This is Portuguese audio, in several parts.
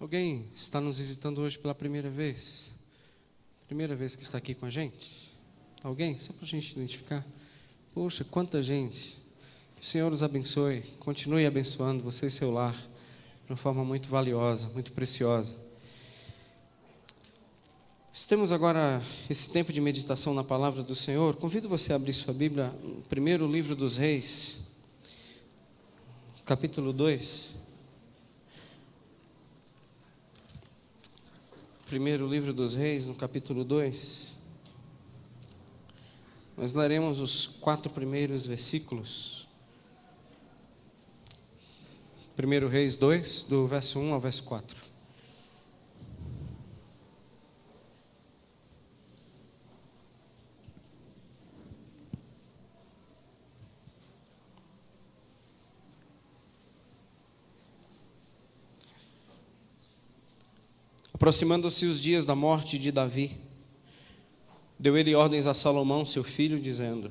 Alguém está nos visitando hoje pela primeira vez? Primeira vez que está aqui com a gente? Alguém? Só para a gente identificar. Poxa, quanta gente. Que o Senhor os abençoe. Continue abençoando você e seu lar de uma forma muito valiosa, muito preciosa. Temos agora esse tempo de meditação na palavra do Senhor. Convido você a abrir sua Bíblia no primeiro livro dos Reis, capítulo 2. Primeiro livro dos Reis, no capítulo 2. Nós leremos os 4 primeiros versículos. 1 Reis 2, do verso 1 ao verso 4. Aproximando-se os dias da morte de Davi, deu ele ordens a Salomão, seu filho, dizendo: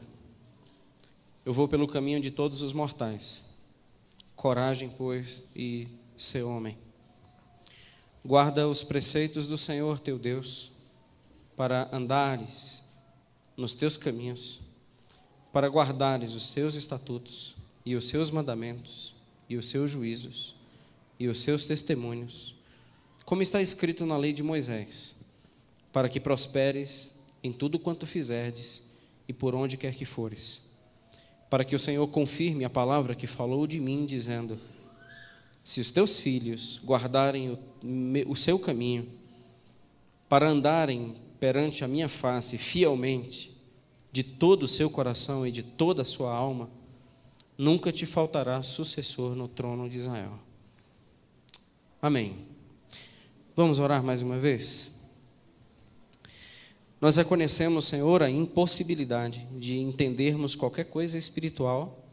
Eu vou pelo caminho de todos os mortais. Coragem, pois, e sê homem. Guarda os preceitos do Senhor teu Deus, para andares nos teus caminhos, para guardares os teus estatutos, e os seus mandamentos, e os seus juízos, e os seus testemunhos, como está escrito na lei de Moisés, para que prosperes em tudo quanto fizerdes e por onde quer que fores, para que o Senhor confirme a palavra que falou de mim, dizendo: Se os teus filhos guardarem o seu caminho, para andarem perante a minha face fielmente, de todo o seu coração e de toda a sua alma, nunca te faltará sucessor no trono de Israel. Amém. Vamos orar mais uma vez? Nós reconhecemos, Senhor, a impossibilidade de entendermos qualquer coisa espiritual,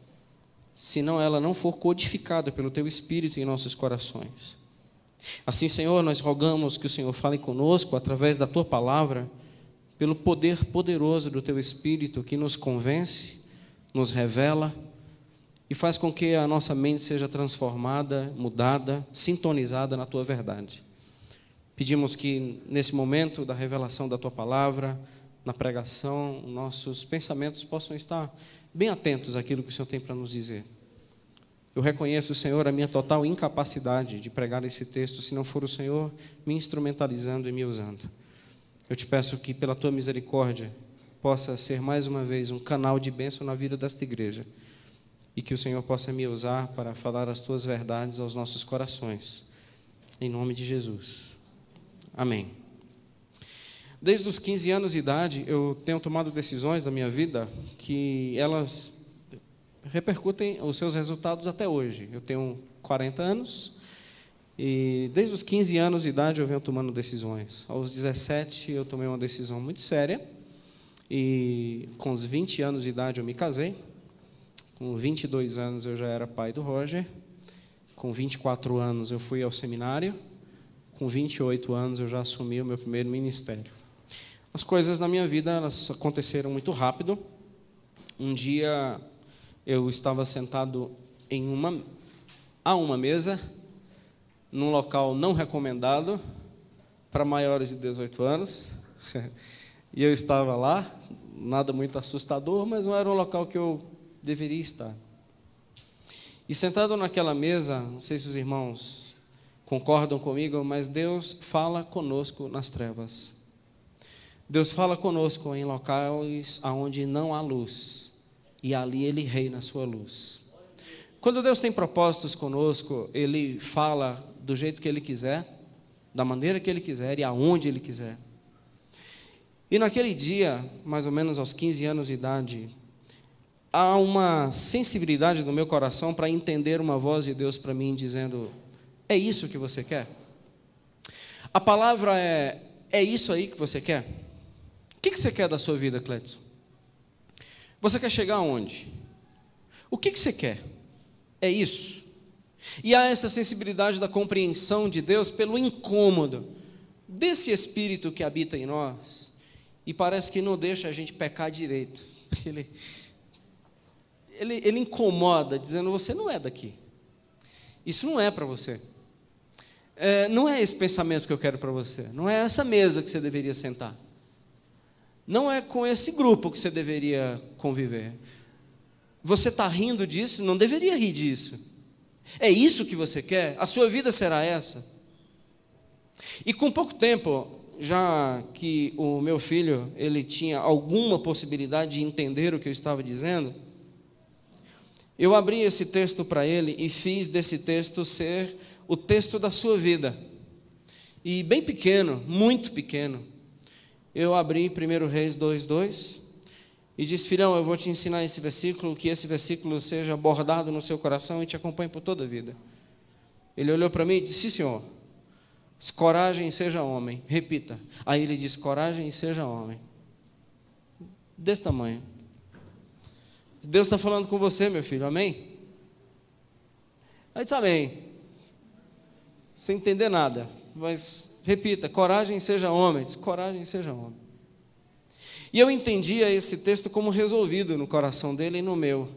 se ela não for codificada pelo Teu Espírito em nossos corações. Assim, Senhor, nós rogamos que o Senhor fale conosco através da Tua palavra, pelo poder poderoso do Teu Espírito que nos convence, nos revela e faz com que a nossa mente seja transformada, mudada, sintonizada na Tua verdade. Pedimos que nesse momento da revelação da Tua palavra, na pregação, nossos pensamentos possam estar bem atentos àquilo que o Senhor tem para nos dizer. Eu reconheço, Senhor, a minha total incapacidade de pregar esse texto, se não for o Senhor me instrumentalizando e me usando. Eu te peço que, pela Tua misericórdia, possa ser mais uma vez um canal de bênção na vida desta igreja e que o Senhor possa me usar para falar as Tuas verdades aos nossos corações. Em nome de Jesus. Amém. Desde os 15 anos de idade, eu tenho tomado decisões da minha vida que elas repercutem os seus resultados até hoje. Eu tenho 40 anos e desde os 15 anos de idade eu venho tomando decisões. Aos 17 eu tomei uma decisão muito séria e com os 20 anos de idade eu me casei. Com 22 anos eu já era pai do Roger. Com 24 anos eu fui ao seminário. Com 28 anos eu já assumi o meu primeiro ministério. As coisas na minha vida elas aconteceram muito rápido. Um dia eu estava sentado a uma mesa, num local não recomendado para maiores de 18 anos. E eu estava lá, nada muito assustador, mas não era um local que eu deveria estar. E sentado naquela mesa, não sei se os irmãos concordam comigo, mas Deus fala conosco nas trevas. Deus fala conosco em locais onde não há luz, e ali Ele reina a sua luz. Quando Deus tem propósitos conosco, Ele fala do jeito que Ele quiser, da maneira que Ele quiser e aonde Ele quiser. E naquele dia, mais ou menos aos 15 anos de idade, há uma sensibilidade no meu coração para entender uma voz de Deus para mim dizendo: é isso que você quer? A palavra é isso aí que você quer? O que você quer da sua vida, Cledson? Você quer chegar aonde? O que você quer? É isso? E há essa sensibilidade da compreensão de Deus pelo incômodo desse Espírito que habita em nós e parece que não deixa a gente pecar direito. Ele incomoda, dizendo: você não é daqui. Isso não é para você. Não é esse pensamento que eu quero para você. Não é essa mesa que você deveria sentar. Não é com esse grupo que você deveria conviver. Você está rindo disso? Não deveria rir disso. É isso que você quer? A sua vida será essa? E com pouco tempo, já que o meu filho ele tinha alguma possibilidade de entender o que eu estava dizendo, eu abri esse texto para ele e fiz desse texto ser o texto da sua vida. E bem pequeno, muito pequeno, eu abri 1 Reis 2:2 e disse: filhão, eu vou te ensinar esse versículo, que esse versículo seja bordado no seu coração e te acompanhe por toda a vida. Ele olhou para mim e disse: sim, senhor. Coragem e seja homem. Repita. Aí ele disse: coragem e seja homem. Desse tamanho. Deus está falando com você, meu filho, amém? Aí disse: amém. Sem entender nada, mas repita: coragem e seja homem. Disse: coragem e seja homem. E eu entendia esse texto como resolvido no coração dele e no meu.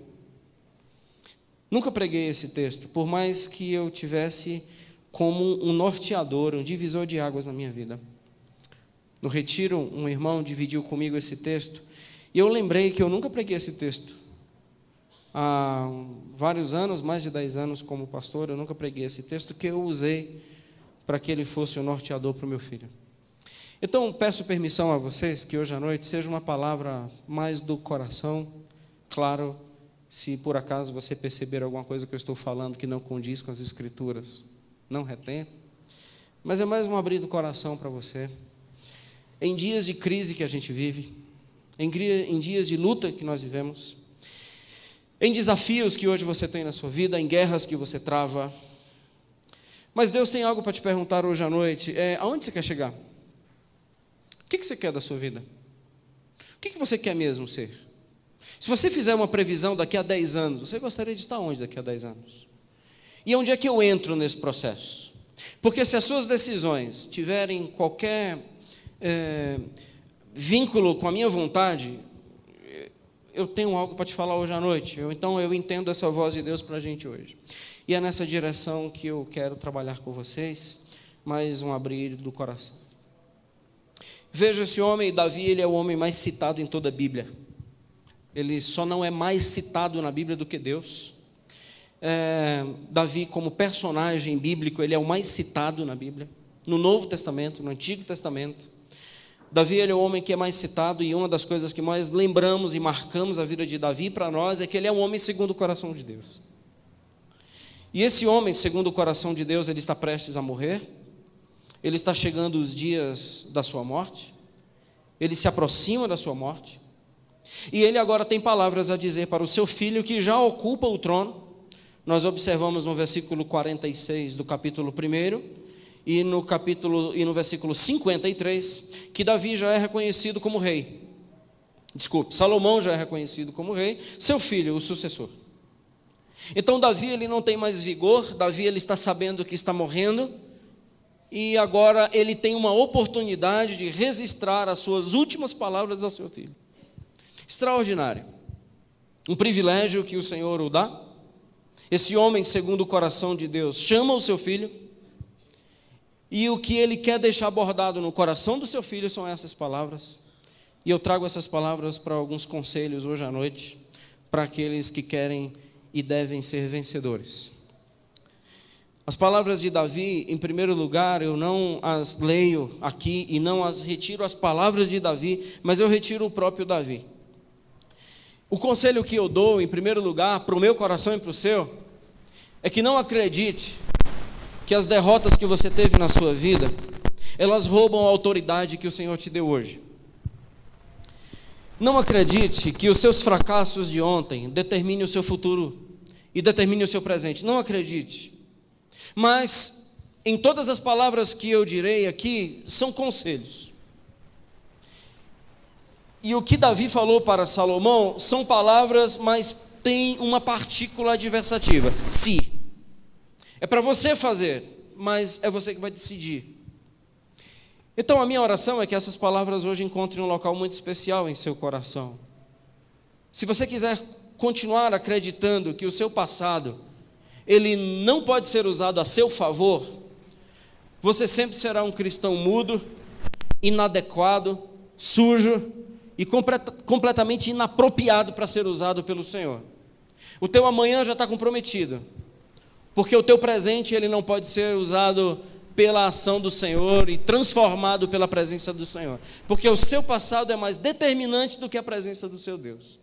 Nunca preguei esse texto, por mais que eu tivesse como um norteador, um divisor de águas na minha vida. No retiro, um irmão dividiu comigo esse texto, e eu lembrei que eu nunca preguei esse texto. Há vários anos, mais de 10 anos como pastor, eu nunca preguei esse texto, que eu usei para que ele fosse o norteador para o meu filho. Então, peço permissão a vocês que hoje à noite seja uma palavra mais do coração. Claro, se por acaso você perceber alguma coisa que eu estou falando que não condiz com as Escrituras, não retém, mas é mais um abrir do coração para você. Em dias de crise que a gente vive, em dias de luta que nós vivemos, em desafios que hoje você tem na sua vida, em guerras que você trava, mas Deus tem algo para te perguntar hoje à noite: aonde você quer chegar? O que você quer da sua vida? O que você quer mesmo ser? Se você fizer uma previsão daqui a 10 anos, você gostaria de estar onde daqui a 10 anos? E onde é que eu entro nesse processo? Porque se as suas decisões tiverem qualquer vínculo com a minha vontade, eu tenho algo para te falar hoje à noite. Então eu entendo essa voz de Deus para a gente hoje. E é nessa direção que eu quero trabalhar com vocês, mais um abrir do coração. Veja esse homem, Davi, ele é o homem mais citado em toda a Bíblia. Ele só não é mais citado na Bíblia do que Deus. Davi, como personagem bíblico, ele é o mais citado na Bíblia, no Novo Testamento, no Antigo Testamento. Davi, ele é o homem que é mais citado, e uma das coisas que mais lembramos e marcamos a vida de Davi para nós é que ele é um homem segundo o coração de Deus. E esse homem segundo o coração de Deus, ele está prestes a morrer, ele está chegando os dias da sua morte, ele se aproxima da sua morte, e ele agora tem palavras a dizer para o seu filho que já ocupa o trono. Nós observamos no versículo 46 do capítulo 1 e no versículo 53 que Davi já é reconhecido como rei. Salomão já é reconhecido como rei, seu filho, o sucessor. Então Davi, ele não tem mais vigor, Davi, ele está sabendo que está morrendo, e agora ele tem uma oportunidade de registrar as suas últimas palavras ao seu filho. Extraordinário. Um privilégio que o Senhor o dá. Esse homem, segundo o coração de Deus, chama o seu filho, e o que ele quer deixar bordado no coração do seu filho são essas palavras. E eu trago essas palavras para alguns conselhos hoje à noite, para aqueles que querem e devem ser vencedores. As palavras de Davi, em primeiro lugar, eu não as leio aqui e não as retiro as palavras de Davi, mas eu retiro o próprio Davi. O conselho que eu dou, em primeiro lugar, para o meu coração e para o seu, é que não acredite que as derrotas que você teve na sua vida, elas roubam a autoridade que o Senhor te deu hoje. Não acredite que os seus fracassos de ontem determinem o seu futuro e determinem o seu presente. Não acredite. Mas, em todas as palavras que eu direi aqui, são conselhos. E o que Davi falou para Salomão são palavras, mas tem uma partícula adversativa: se. É para você fazer, mas é você que vai decidir. Então a minha oração é que essas palavras hoje encontrem um local muito especial em seu coração. Se você quiser continuar acreditando que o seu passado, ele não pode ser usado a seu favor, você sempre será um cristão mudo, inadequado, sujo e completamente inapropriado para ser usado pelo Senhor. O teu amanhã já está comprometido, porque o teu presente ele não pode ser usado pela ação do Senhor e transformado pela presença do Senhor, porque o seu passado é mais determinante do que a presença do seu Deus.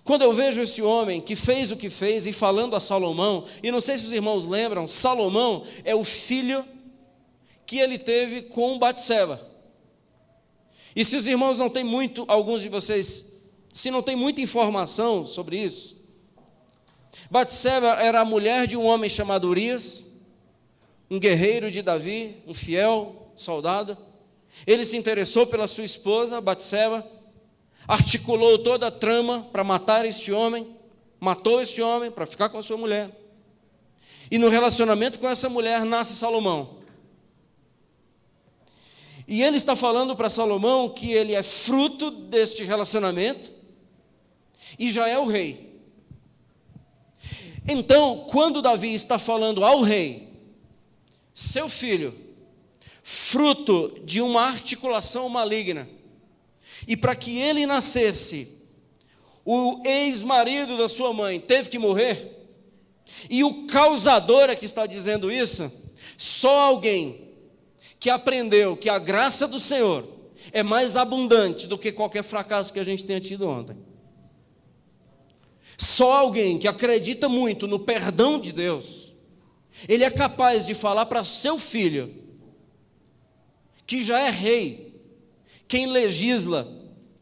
Quando eu vejo esse homem que fez o que fez e falando a Salomão, e não sei se os irmãos lembram, Salomão é o filho que ele teve com Batseba. E se os irmãos não têm muito, alguns de vocês, se não tem muita informação sobre isso, Batseba era a mulher de um homem chamado Urias, um guerreiro de Davi, um fiel soldado. Ele se interessou pela sua esposa, Batseba, articulou toda a trama para matar este homem, matou este homem para ficar com a sua mulher. E no relacionamento com essa mulher nasce Salomão. E ele está falando para Salomão que ele é fruto deste relacionamento e já é o rei. Então, quando Davi está falando ao rei, seu filho, fruto de uma articulação maligna, e para que ele nascesse, o ex-marido da sua mãe teve que morrer, e o causador é que está dizendo isso, só alguém que aprendeu que a graça do Senhor é mais abundante do que qualquer fracasso que a gente tenha tido ontem. Só alguém que acredita muito no perdão de Deus, ele é capaz de falar para seu filho, que já é rei, quem legisla,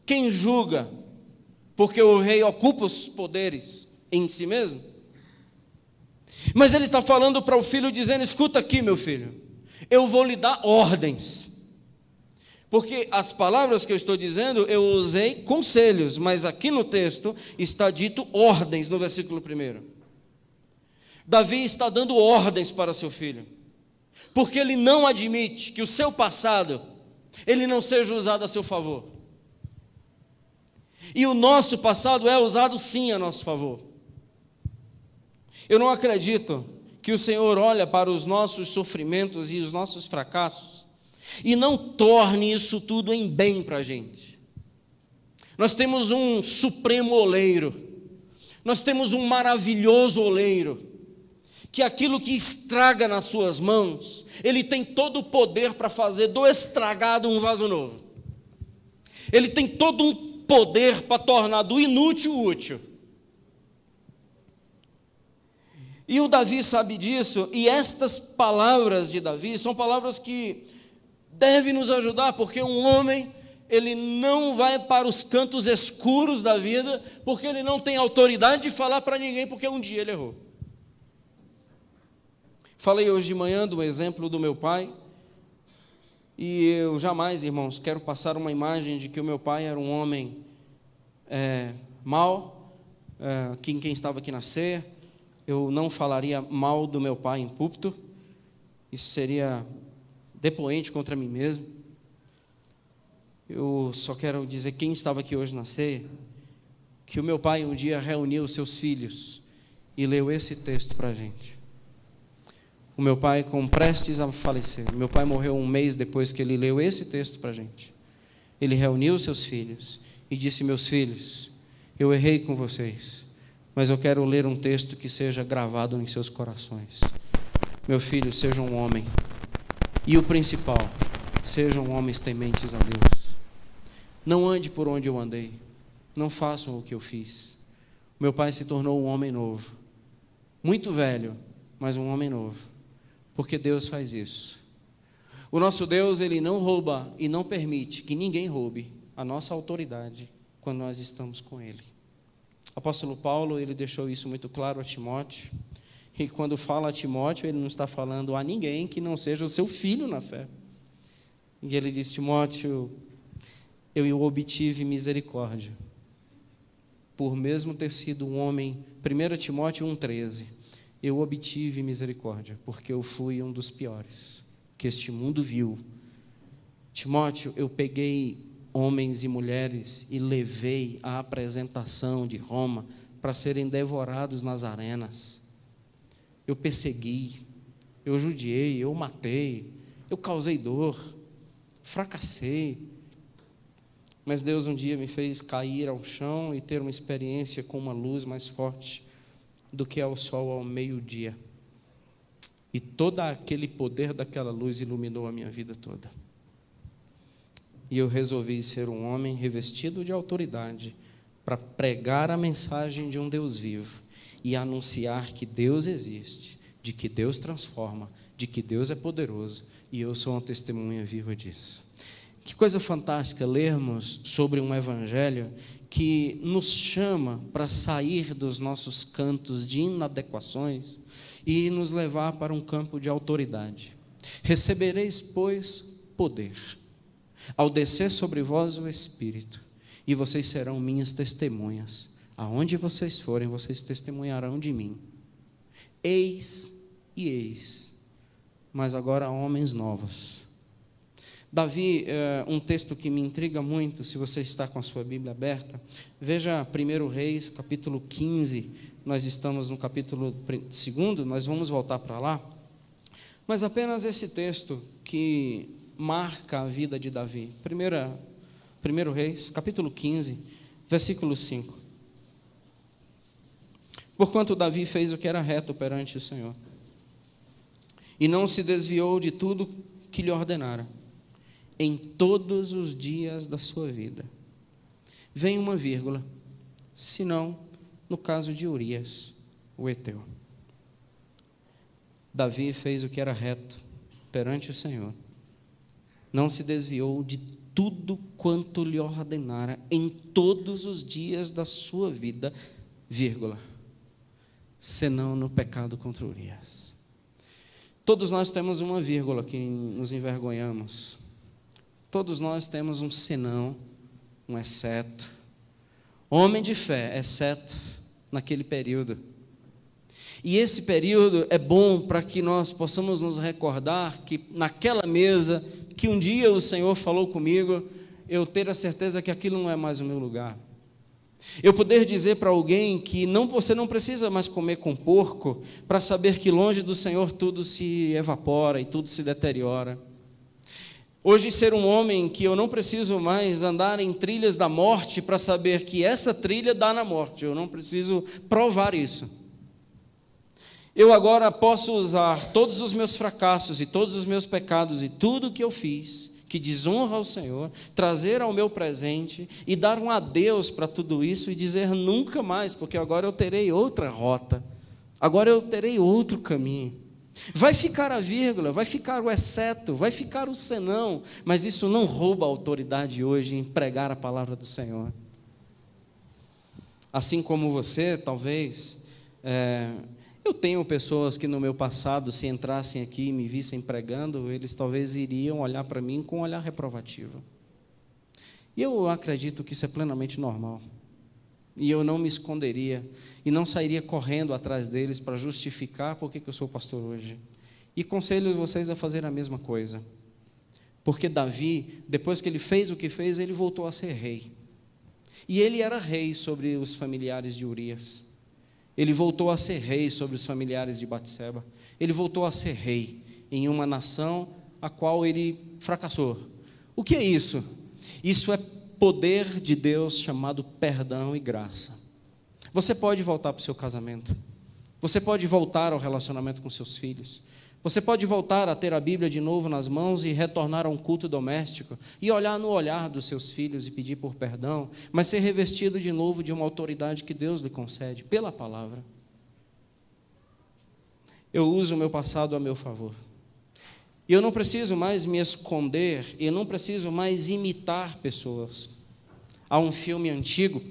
quem julga, porque o rei ocupa os poderes em si mesmo. Mas ele está falando para o filho, dizendo: escuta aqui, meu filho, eu vou lhe dar ordens. Porque as palavras que eu estou dizendo, eu usei conselhos, mas aqui no texto está dito ordens, no versículo 1. Davi está dando ordens para seu filho, porque ele não admite que o seu passado, ele não seja usado a seu favor. E o nosso passado é usado sim a nosso favor. Eu não acredito que o Senhor olha para os nossos sofrimentos e os nossos fracassos e não torne isso tudo em bem para a gente. Nós temos um supremo oleiro, nós temos um maravilhoso oleiro, que aquilo que estraga nas suas mãos, ele tem todo o poder para fazer do estragado um vaso novo. Ele tem todo um poder para tornar do inútil útil. E o Davi sabe disso, e estas palavras de Davi são palavras que devem nos ajudar, porque um homem, ele não vai para os cantos escuros da vida, porque ele não tem autoridade de falar para ninguém, porque um dia ele errou. Falei hoje de manhã do exemplo do meu pai, e eu jamais, irmãos, quero passar uma imagem de que o meu pai era um homem mau, quem estava aqui na ceia. Eu não falaria mal do meu pai em púlpito, isso seria depoente contra mim mesmo. Eu só quero dizer, quem estava aqui hoje na ceia, que o meu pai um dia reuniu os seus filhos e leu esse texto para a gente. O meu pai, prestes a falecer, meu pai morreu um mês depois que ele leu esse texto para a gente. Ele reuniu os seus filhos e disse: meus filhos, eu errei com vocês, mas eu quero ler um texto que seja gravado em seus corações. Meu filho, seja um homem, e o principal, sejam homens tementes a Deus. Não ande por onde eu andei, não façam o que eu fiz. Meu pai se tornou um homem novo, muito velho, mas um homem novo, porque Deus faz isso. O nosso Deus, ele não rouba e não permite que ninguém roube a nossa autoridade quando nós estamos com ele. O apóstolo Paulo, ele deixou isso muito claro a Timóteo, e quando fala a Timóteo, ele não está falando a ninguém que não seja o seu filho na fé. E ele diz: Timóteo, eu obtive misericórdia, por mesmo ter sido um homem. 1 Timóteo 1,13, eu obtive misericórdia, porque eu fui um dos piores que este mundo viu. Timóteo, eu peguei homens e mulheres e levei à apresentação de Roma para serem devorados nas arenas. Eu persegui, eu judiei, eu matei, eu causei dor, fracassei. Mas Deus um dia me fez cair ao chão e ter uma experiência com uma luz mais forte do que é o sol ao meio-dia. E todo aquele poder daquela luz iluminou a minha vida toda. E eu resolvi ser um homem revestido de autoridade para pregar a mensagem de um Deus vivo e anunciar que Deus existe, de que Deus transforma, de que Deus é poderoso, e eu sou uma testemunha viva disso. Que coisa fantástica lermos sobre um evangelho que nos chama para sair dos nossos cantos de inadequações e nos levar para um campo de autoridade. Recebereis, pois, poder, ao descer sobre vós o Espírito, e vocês serão minhas testemunhas. Aonde vocês forem, vocês testemunharão de mim. Eis e eis, mas agora homens novos. Davi, um texto que me intriga muito, se você está com a sua Bíblia aberta, veja 1 Reis, capítulo 15, nós estamos no capítulo 2, nós vamos voltar para lá, mas apenas esse texto que marca a vida de Davi. 1 Reis, capítulo 15, versículo 5. Porquanto Davi fez o que era reto perante o Senhor, e não se desviou de tudo que lhe ordenara, em todos os dias da sua vida. Vem uma vírgula, senão no caso de Urias, o heteu. Davi fez o que era reto perante o Senhor, não se desviou de tudo quanto lhe ordenara em todos os dias da sua vida, vírgula, senão no pecado contra Urias. Todos nós temos uma vírgula que nos envergonhamos. Todos nós temos um senão, um exceto. Homem de fé, exceto naquele período. E esse período é bom para que nós possamos nos recordar que naquela mesa, que um dia o Senhor falou comigo, eu ter a certeza que aquilo não é mais o meu lugar. Eu poder dizer para alguém que você não precisa mais comer com porco, para saber que longe do Senhor tudo se evapora e tudo se deteriora. Hoje ser um homem que eu não preciso mais andar em trilhas da morte para saber que essa trilha dá na morte, eu não preciso provar isso. Eu agora posso usar todos os meus fracassos e todos os meus pecados e tudo que eu fiz, que desonra ao Senhor, trazer ao meu presente e dar um adeus para tudo isso e dizer nunca mais, porque agora eu terei outra rota, agora eu terei outro caminho. Vai ficar a vírgula, vai ficar o exceto, vai ficar o senão, mas isso não rouba a autoridade hoje em pregar a palavra do Senhor. Assim como você, talvez, eu tenho pessoas que no meu passado, se entrassem aqui e me vissem pregando, eles talvez iriam olhar para mim com um olhar reprovativo. E eu acredito que isso é plenamente normal. E eu não me esconderia e não sairia correndo atrás deles para justificar por que eu sou pastor hoje. E aconselho vocês a fazer a mesma coisa. Porque Davi, depois que ele fez o que fez, ele voltou a ser rei. E ele era rei sobre os familiares de Urias. Ele voltou a ser rei sobre os familiares de Batseba. Ele voltou a ser rei em uma nação a qual ele fracassou. O que é isso? Isso é poder de Deus chamado perdão e graça. Você pode voltar para o seu casamento. Você pode voltar ao relacionamento com seus filhos. Você pode voltar a ter a Bíblia de novo nas mãos e retornar a um culto doméstico e olhar no olhar dos seus filhos e pedir por perdão, mas ser revestido de novo de uma autoridade que Deus lhe concede pela palavra. Eu uso o meu passado a meu favor. E eu não preciso mais me esconder, eu não preciso mais imitar pessoas. Há um filme antigo,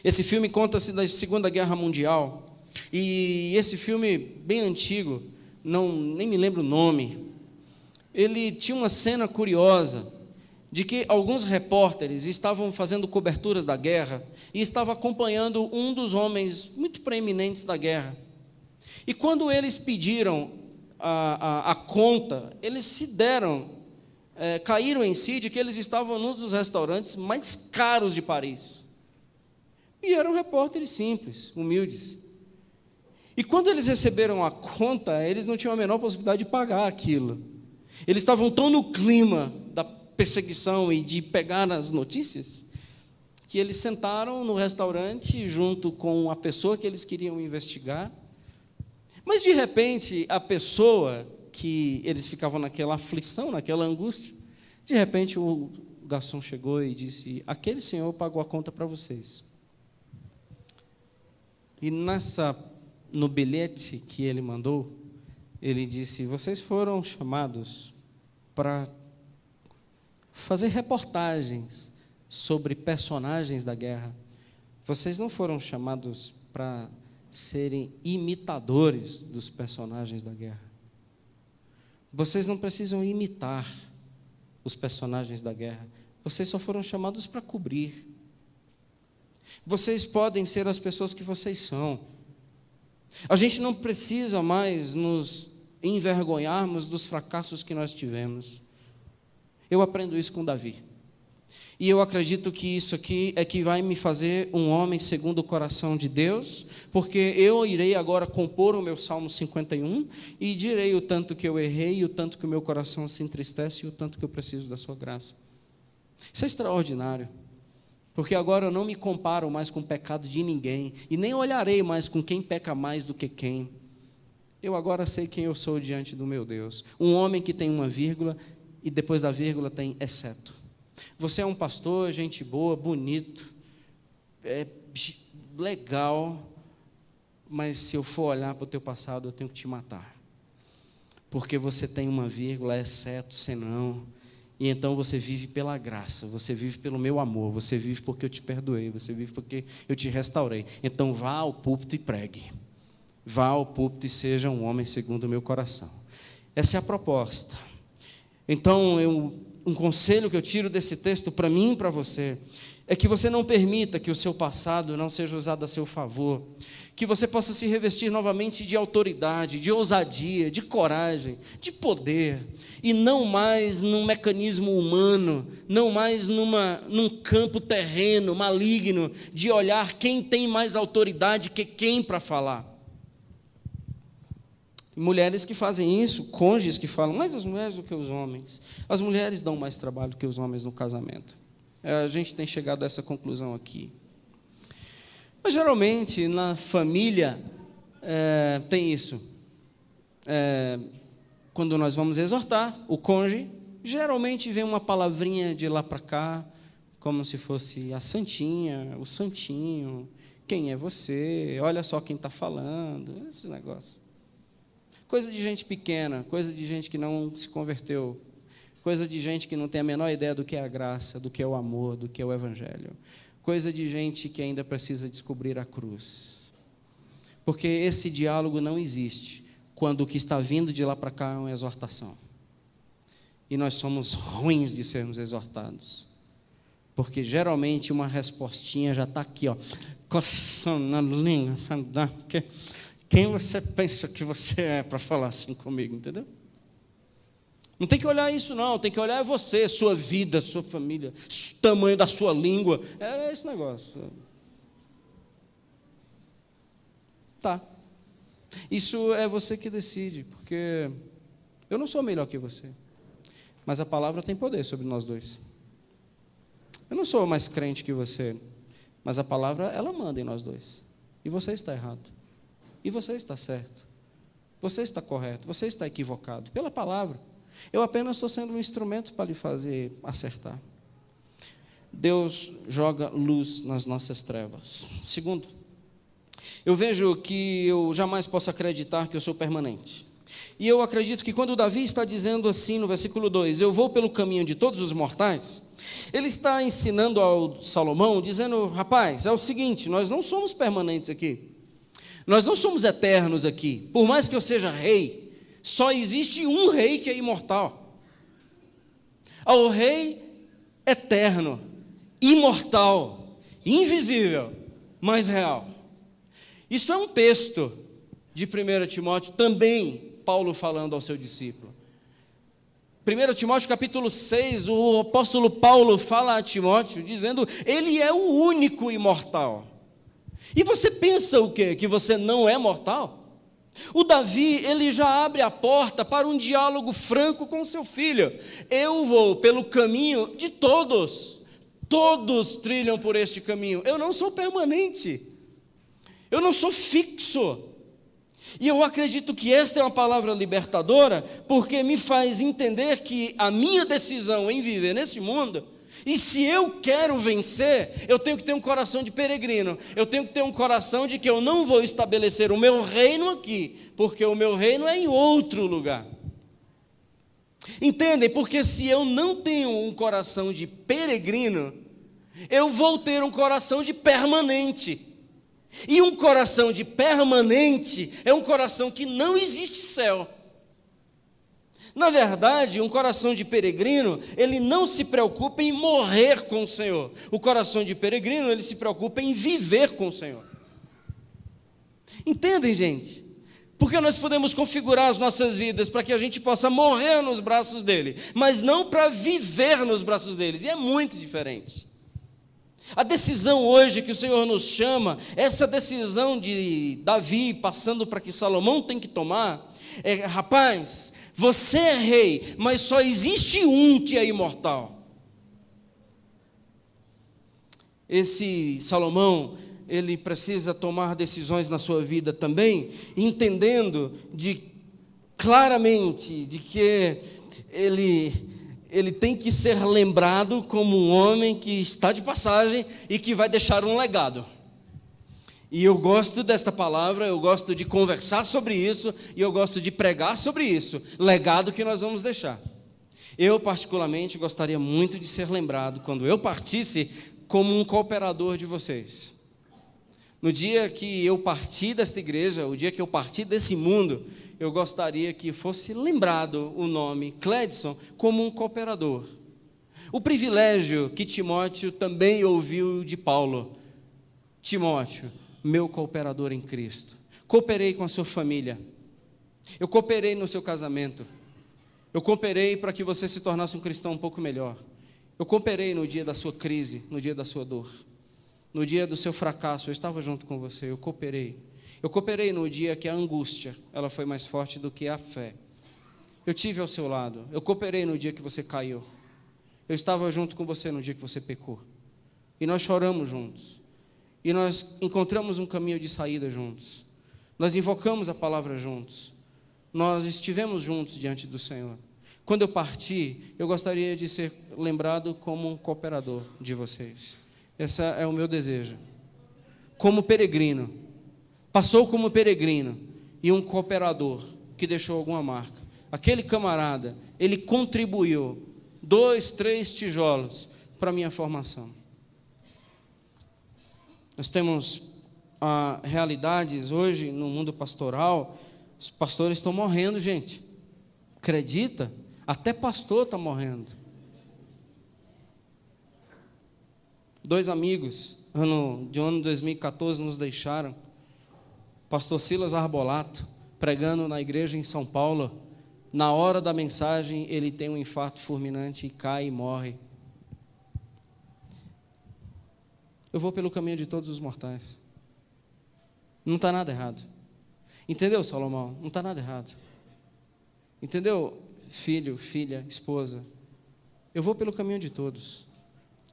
esse filme conta-se da Segunda Guerra Mundial, e esse filme bem antigo, nem me lembro o nome, ele tinha uma cena curiosa, de que alguns repórteres estavam fazendo coberturas da guerra, e estavam acompanhando um dos homens muito preeminentes da guerra. E quando eles pediram a conta, eles se caíram em si de que eles estavam num dos restaurantes mais caros de Paris. E eram repórteres simples, humildes. E quando eles receberam a conta, eles não tinham a menor possibilidade de pagar aquilo. Eles estavam tão no clima da perseguição e de pegar as notícias, que eles sentaram no restaurante junto com a pessoa que eles queriam investigar. Mas, de repente, a pessoa que eles ficavam naquela aflição, naquela angústia, de repente o garçom chegou e disse: aquele senhor pagou a conta para vocês. E no bilhete que ele mandou, ele disse: vocês foram chamados para fazer reportagens sobre personagens da guerra. Vocês não foram chamados para serem imitadores dos personagens da guerra. Vocês não precisam imitar os personagens da guerra. Vocês só foram chamados para cobrir. Vocês podem ser as pessoas que vocês são. A gente não precisa mais nos envergonharmos dos fracassos que nós tivemos. Eu aprendo isso com Davi. E eu acredito que isso aqui é que vai me fazer um homem segundo o coração de Deus, porque eu irei agora compor o meu Salmo 51 e direi o tanto que eu errei, o tanto que o meu coração se entristece e o tanto que eu preciso da sua graça. Isso é extraordinário, porque agora eu não me comparo mais com o pecado de ninguém e nem olharei mais com quem peca mais do que quem. Eu agora sei quem eu sou diante do meu Deus. Um homem que tem uma vírgula e depois da vírgula tem exceto. Você é um pastor, gente boa, bonito, legal, mas se eu for olhar para o teu passado, eu tenho que te matar. Porque você tem uma vírgula, exceto, senão, e então você vive pela graça, você vive pelo meu amor, você vive porque eu te perdoei, você vive porque eu te restaurei. Então vá ao púlpito e pregue. Vá ao púlpito e seja um homem segundo o meu coração. Essa é a proposta. Então, um conselho que eu tiro desse texto para mim e para você é que você não permita que o seu passado não seja usado a seu favor, que você possa se revestir novamente de autoridade, de ousadia, de coragem, de poder, e não mais num mecanismo humano, não mais num campo terreno, maligno, de olhar quem tem mais autoridade que quem para falar. Mulheres que fazem isso, cônjuges que falam, mais as mulheres do que os homens. As mulheres dão mais trabalho que os homens no casamento. A gente tem chegado a essa conclusão aqui. Mas geralmente na família tem isso. Quando nós vamos exortar o cônjuge, geralmente vem uma palavrinha de lá para cá, como se fosse a santinha, o santinho, quem é você, olha só quem está falando, esses negócios. Coisa de gente pequena, coisa de gente que não se converteu, coisa de gente que não tem a menor ideia do que é a graça, do que é o amor, do que é o evangelho, coisa de gente que ainda precisa descobrir a cruz. Porque esse diálogo não existe quando o que está vindo de lá para cá é uma exortação. E nós somos ruins de sermos exortados. Porque geralmente uma respostinha já está aqui, ó, coçando na língua, porque quem você pensa que você é para falar assim comigo, entendeu? Não tem que olhar isso não, tem que olhar você, sua vida, sua família, o tamanho da sua língua, é esse negócio. Tá. Isso é você que decide, porque eu não sou melhor que você, mas a palavra tem poder sobre nós dois. Eu não sou mais crente que você, mas a palavra, ela manda em nós dois. E você está errado. E você está certo. Você está correto. Você está equivocado. Pela palavra. Eu apenas estou sendo um instrumento para lhe fazer acertar. Deus joga luz nas nossas trevas. Segundo, eu vejo que eu jamais posso acreditar que eu sou permanente. E eu acredito que quando Davi está dizendo assim no versículo 2, eu vou pelo caminho de todos os mortais, ele está ensinando ao Salomão, dizendo, rapaz, é o seguinte, nós não somos permanentes aqui. Nós não somos eternos aqui. Por mais que eu seja rei, só existe um rei que é imortal. O rei eterno, imortal, invisível, mas real. Isso é um texto de 1 Timóteo, também Paulo falando ao seu discípulo. 1 Timóteo capítulo 6, o apóstolo Paulo fala a Timóteo, dizendo, ele é o único imortal. E você pensa o quê? Que você não é mortal? O Davi, ele já abre a porta para um diálogo franco com seu filho. Eu vou pelo caminho de todos. Todos trilham por este caminho. Eu não sou permanente. Eu não sou fixo. E eu acredito que esta é uma palavra libertadora, porque me faz entender que a minha decisão em viver nesse mundo, e se eu quero vencer, eu tenho que ter um coração de peregrino. Eu tenho que ter um coração de que eu não vou estabelecer o meu reino aqui, porque o meu reino é em outro lugar. Entendem? Porque se eu não tenho um coração de peregrino, eu vou ter um coração de permanente. E um coração de permanente é um coração que não existe céu. Na verdade, um coração de peregrino, ele não se preocupa em morrer com o Senhor. O coração de peregrino, ele se preocupa em viver com o Senhor. Entendem, gente? Porque nós podemos configurar as nossas vidas para que a gente possa morrer nos braços dele, mas não para viver nos braços deles. E é muito diferente. A decisão hoje que o Senhor nos chama, essa decisão de Davi passando para que Salomão tem que tomar, rapaz, você é rei, mas só existe um que é imortal. Esse Salomão, ele precisa tomar decisões na sua vida também, entendendo claramente de que ele tem que ser lembrado como um homem que está de passagem e que vai deixar um legado. E eu gosto desta palavra, eu gosto de conversar sobre isso, e eu gosto de pregar sobre isso, legado que nós vamos deixar. Eu, particularmente, gostaria muito de ser lembrado, quando eu partisse, como um cooperador de vocês. No dia que eu partir desta igreja, o dia que eu partir desse mundo, eu gostaria que fosse lembrado o nome Cledson como um cooperador. O privilégio que Timóteo também ouviu de Paulo. Timóteo, meu cooperador em Cristo. Cooperei com a sua família. Eu cooperei no seu casamento. Eu cooperei para que você se tornasse um cristão um pouco melhor. Eu cooperei no dia da sua crise, no dia da sua dor. No dia do seu fracasso, eu estava junto com você, eu cooperei. Eu cooperei no dia que a angústia, ela foi mais forte do que a fé. Eu tive ao seu lado. Eu cooperei no dia que você caiu. Eu estava junto com você no dia que você pecou. E nós choramos juntos. E nós encontramos um caminho de saída juntos. Nós invocamos a palavra juntos. Nós estivemos juntos diante do Senhor. Quando eu partir, eu gostaria de ser lembrado como um cooperador de vocês. Esse é o meu desejo. Como peregrino. Passou como peregrino e um cooperador que deixou alguma marca. Aquele camarada, ele contribuiu 2, 3 tijolos para a minha formação. Nós temos realidades hoje no mundo pastoral. Os pastores estão morrendo, gente. Acredita? Até pastor está morrendo. 2 amigos, ano 2014, nos deixaram. Pastor Silas Arbolato, pregando na igreja em São Paulo. Na hora da mensagem, ele tem um infarto fulminante e cai e morre. Eu vou pelo caminho de todos os mortais. Não está nada errado. Entendeu, Salomão? Não está nada errado. Entendeu, filho, filha, esposa? Eu vou pelo caminho de todos.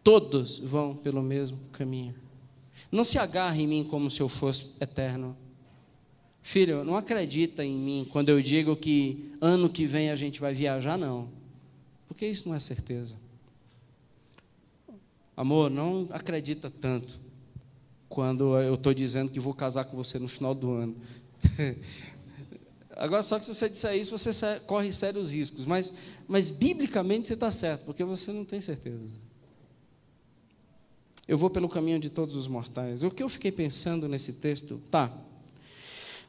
Todos vão pelo mesmo caminho. Não se agarre em mim como se eu fosse eterno. Filho, não acredita em mim quando eu digo que ano que vem a gente vai viajar, não. Porque isso não é certeza. Amor, não acredita tanto quando eu estou dizendo que vou casar com você no final do ano. Agora, só que se você disser isso, você corre sérios riscos. Mas biblicamente você está certo, porque você não tem certeza. Eu vou pelo caminho de todos os mortais. O que eu fiquei pensando nesse texto?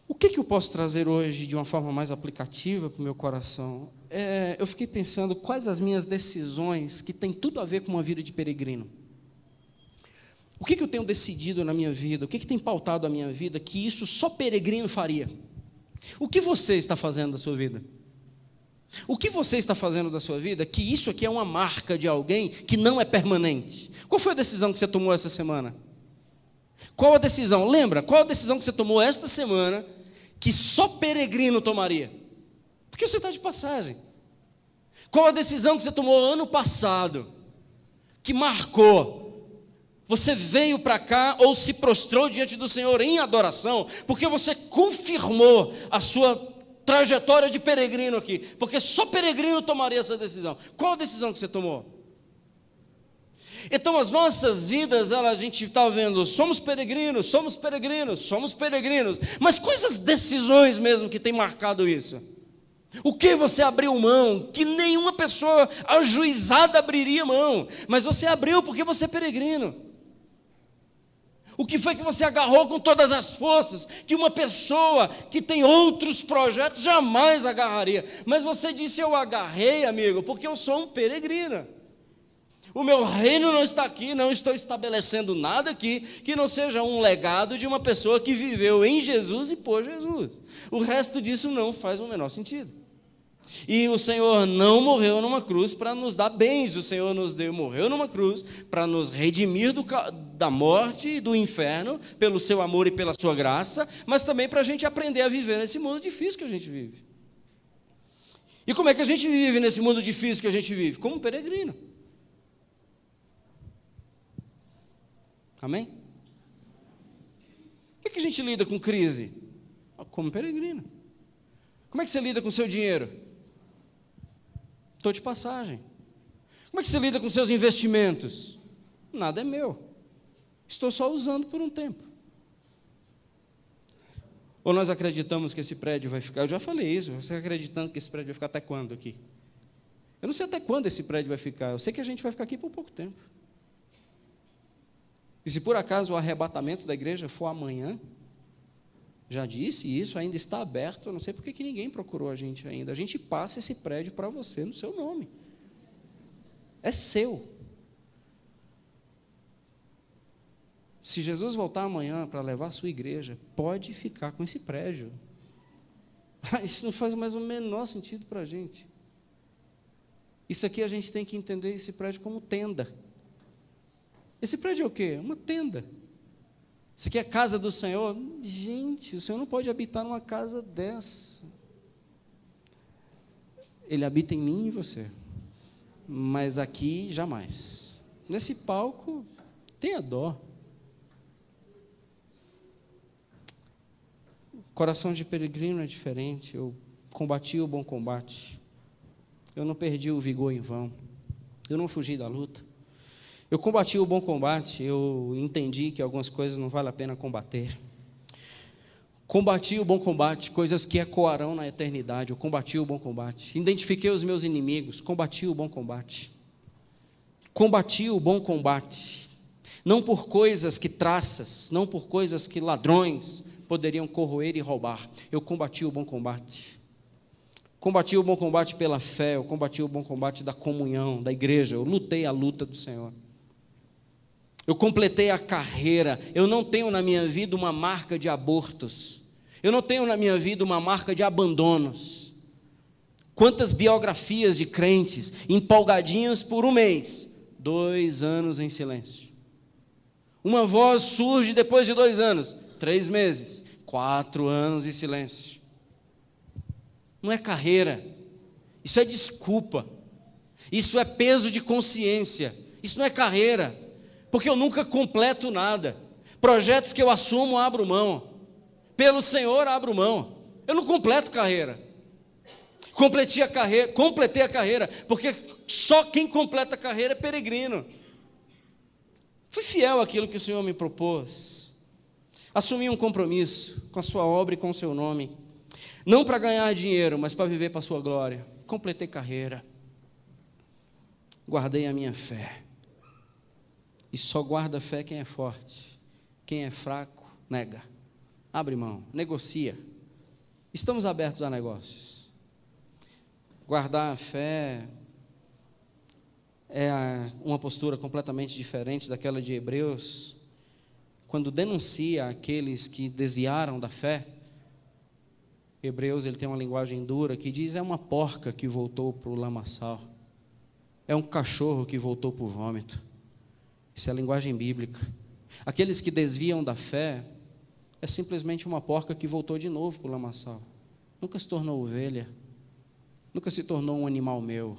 O que eu posso trazer hoje de uma forma mais aplicativa para o meu coração? Eu fiquei pensando quais as minhas decisões que têm tudo a ver com uma vida de peregrino. O que eu tenho decidido na minha vida? O que tem pautado a minha vida que isso só peregrino faria? O que você está fazendo da sua vida? O que você está fazendo da sua vida que isso aqui é uma marca de alguém que não é permanente? Qual foi a decisão que você tomou essa semana? Qual a decisão? Lembra? Qual a decisão que você tomou esta semana que só peregrino tomaria? Porque você está de passagem. Qual a decisão que você tomou ano passado, que marcou? Você veio para cá ou se prostrou diante do Senhor em adoração, porque você confirmou a sua trajetória de peregrino aqui, porque só peregrino tomaria essa decisão. Qual a decisão que você tomou? Então as nossas vidas, a gente está vendo, somos peregrinos, somos peregrinos, somos peregrinos, mas quais as decisões mesmo que tem marcado isso? O que você abriu mão, que nenhuma pessoa ajuizada abriria mão, mas você abriu porque você é peregrino? O que foi que você agarrou com todas as forças, que uma pessoa que tem outros projetos jamais agarraria, mas você disse: eu agarrei, amigo, porque eu sou um peregrino. O meu reino não está aqui, não estou estabelecendo nada aqui que não seja um legado de uma pessoa que viveu em Jesus e por Jesus. O resto disso não faz o menor sentido. E o Senhor não morreu numa cruz para nos dar bens, o Senhor morreu numa cruz para nos redimir da morte e do inferno, pelo seu amor e pela sua graça, mas também para a gente aprender a viver nesse mundo difícil que a gente vive. E como é que a gente vive nesse mundo difícil que a gente vive? Como um peregrino. Amém? Como é que a gente lida com crise? Como peregrino. Como é que você lida com o seu dinheiro? Estou de passagem. Como é que você lida com seus investimentos? Nada é meu. Estou só usando por um tempo. Ou nós acreditamos que esse prédio vai ficar? Eu já falei isso. Você acreditando que esse prédio vai ficar até quando aqui? Eu não sei até quando esse prédio vai ficar. Eu sei que a gente vai ficar aqui por pouco tempo. E se por acaso o arrebatamento da igreja for amanhã, já disse isso, ainda está aberto, eu não sei porque que ninguém procurou a gente ainda. A gente passa esse prédio para você no seu nome. É seu. Se Jesus voltar amanhã para levar a sua igreja, pode ficar com esse prédio. Isso não faz mais o menor sentido para a gente. Isso aqui a gente tem que entender esse prédio como tenda. Esse prédio é o quê? Uma tenda. Isso aqui é a casa do Senhor? Gente, o Senhor não pode habitar numa casa dessa. Ele habita em mim e em você. Mas aqui, jamais. Nesse palco, tenha dó. Coração de peregrino é diferente. Eu combati o bom combate. Eu não perdi o vigor em vão. Eu não fugi da luta. Eu combati o bom combate, eu entendi que algumas coisas não vale a pena combater. Combati o bom combate, coisas que ecoarão na eternidade. Eu combati o bom combate. Identifiquei os meus inimigos, combati o bom combate. Combati o bom combate. Não por coisas que traças, não por coisas que ladrões poderiam corroer e roubar. Eu combati o bom combate. Combati o bom combate pela fé, eu combati o bom combate da comunhão, da igreja. Eu lutei a luta do Senhor. Eu completei a carreira. Eu não tenho na minha vida uma marca de abortos. Eu não tenho na minha vida uma marca de abandonos. Quantas biografias de crentes empolgadinhos por um mês, 2 anos em silêncio. Uma voz surge depois de 2 anos, 3 meses, 4 anos em silêncio. Não é carreira, isso é desculpa, isso é peso de consciência, isso não é carreira. Porque eu nunca completo nada. Projetos que eu assumo, abro mão. Pelo Senhor, abro mão. Eu não completo carreira. Completei a carreira, porque só quem completa a carreira é peregrino. Fui fiel àquilo que o Senhor me propôs. Assumi um compromisso com a sua obra e com o seu nome. Não para ganhar dinheiro, mas para viver para a sua glória. Completei carreira. Guardei a minha fé. E só guarda a fé quem é forte. Quem é fraco, nega. Abre mão, negocia. Estamos abertos a negócios. Guardar a fé é uma postura completamente diferente daquela de Hebreus, quando denuncia aqueles que desviaram da fé. Hebreus, ele tem uma linguagem dura que diz: é uma porca que voltou para o lamaçal. É um cachorro que voltou para o vômito. Isso é a linguagem bíblica. Aqueles que desviam da fé é simplesmente uma porca que voltou de novo para o lamaçal. Nunca se tornou ovelha, nunca se tornou um animal meu.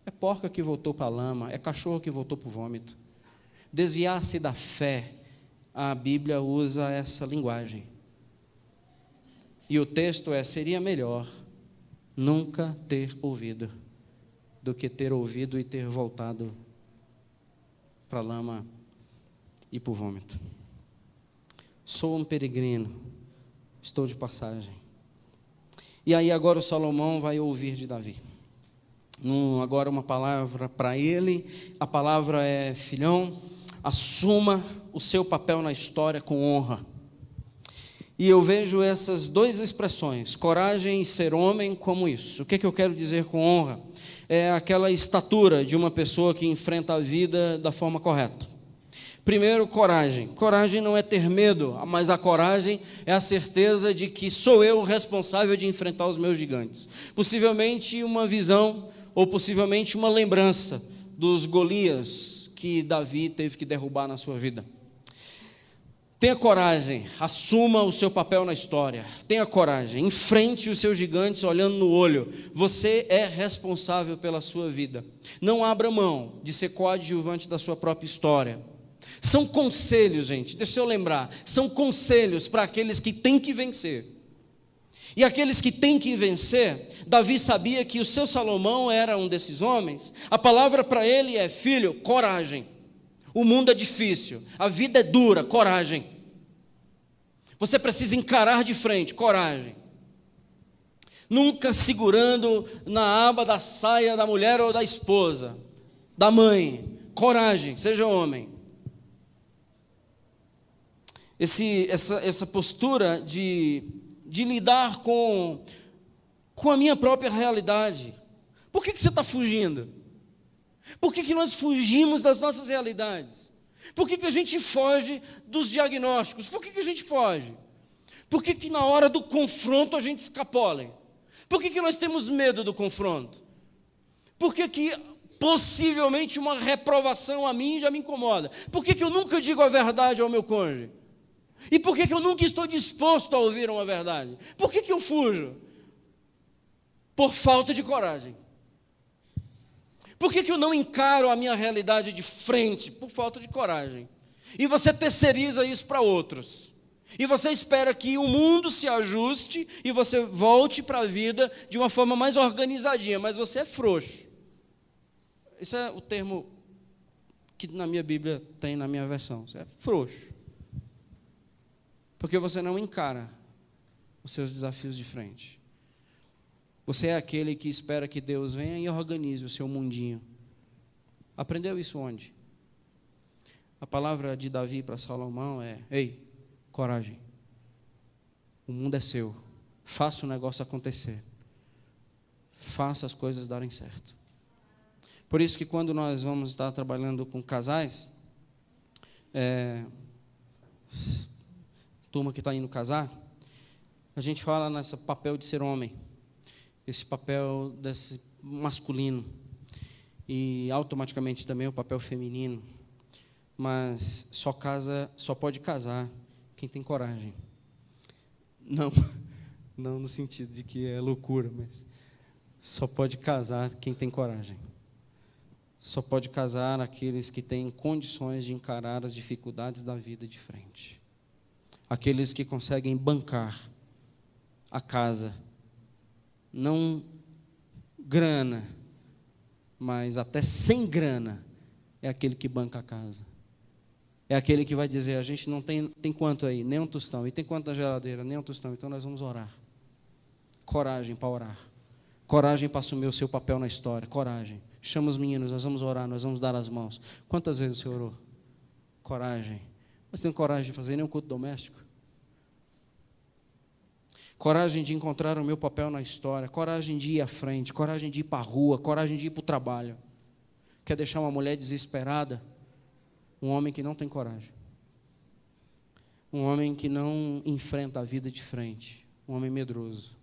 É porca que voltou para a lama, é cachorro que voltou para o vômito. Desviar-se da fé, a Bíblia usa essa linguagem. E o texto seria melhor nunca ter ouvido, do que ter ouvido e ter voltado para a lama e para o vômito. Sou um peregrino, estou de passagem. E aí agora o Salomão vai ouvir de Davi. Agora uma palavra para ele, a palavra é: filhão, assuma o seu papel na história com honra. E eu vejo essas duas expressões, coragem e ser homem, como isso. O que eu quero dizer com honra? É aquela estatura de uma pessoa que enfrenta a vida da forma correta. Primeiro, coragem. Coragem não é ter medo, mas a coragem é a certeza de que sou eu o responsável de enfrentar os meus gigantes. Possivelmente uma visão, ou possivelmente uma lembrança dos Golias que Davi teve que derrubar na sua vida. Tenha coragem, assuma o seu papel na história. Tenha coragem, enfrente os seus gigantes olhando no olho. Você é responsável pela sua vida. Não abra mão de ser coadjuvante da sua própria história. São conselhos, gente, deixa eu lembrar, são conselhos para aqueles que têm que vencer. E aqueles que têm que vencer, Davi sabia que o seu Salomão era um desses homens. A palavra para ele é: filho, coragem. O mundo é difícil, a vida é dura, coragem. Você precisa encarar de frente, coragem. Nunca segurando na aba da saia da mulher ou da esposa, da mãe. Coragem, seja homem. Essa postura de lidar com a minha própria realidade. Por que você está fugindo? Por que nós fugimos das nossas realidades? Por que a gente foge dos diagnósticos? Por que a gente foge? Por que na hora do confronto a gente escapola? Por que nós temos medo do confronto? Por que possivelmente uma reprovação a mim já me incomoda? Por que eu nunca digo a verdade ao meu cônjuge? E por que eu nunca estou disposto a ouvir uma verdade? Por que eu fujo? Por falta de coragem. Por que eu não encaro a minha realidade de frente? Por falta de coragem. E você terceiriza isso para outros. E você espera que o mundo se ajuste e você volte para a vida de uma forma mais organizadinha, mas você é frouxo. Esse é o termo que na minha Bíblia tem, na minha versão. Você é frouxo. Porque você não encara os seus desafios de frente. Você é aquele que espera que Deus venha e organize o seu mundinho. Aprendeu isso onde? A palavra de Davi para Salomão é: ei, coragem. O mundo é seu. Faça o negócio acontecer. Faça as coisas darem certo. Por isso que quando nós vamos estar trabalhando com casais, turma que está indo casar, a gente fala nesse papel de ser homem, esse papel desse masculino, e automaticamente também o papel feminino, mas só pode casar quem tem coragem. Não no sentido de que é loucura, mas só pode casar quem tem coragem. Só pode casar aqueles que têm condições de encarar as dificuldades da vida de frente. Aqueles que conseguem bancar a casa, não grana, mas até sem grana, é aquele que banca a casa. É aquele que vai dizer: a gente não tem quanto aí? Nem um tostão. E tem quanto na geladeira? Nem um tostão. Então nós vamos orar. Coragem para orar. Coragem para assumir o seu papel na história. Coragem. Chama os meninos, nós vamos orar, nós vamos dar as mãos. Quantas vezes o senhor orou? Coragem. Você tem coragem de fazer nenhum culto doméstico? Coragem de encontrar o meu papel na história. Coragem de ir à frente. Coragem de ir para a rua. Coragem de ir para o trabalho. Quer deixar uma mulher desesperada? Um homem que não tem coragem. Um homem que não enfrenta a vida de frente. Um homem medroso.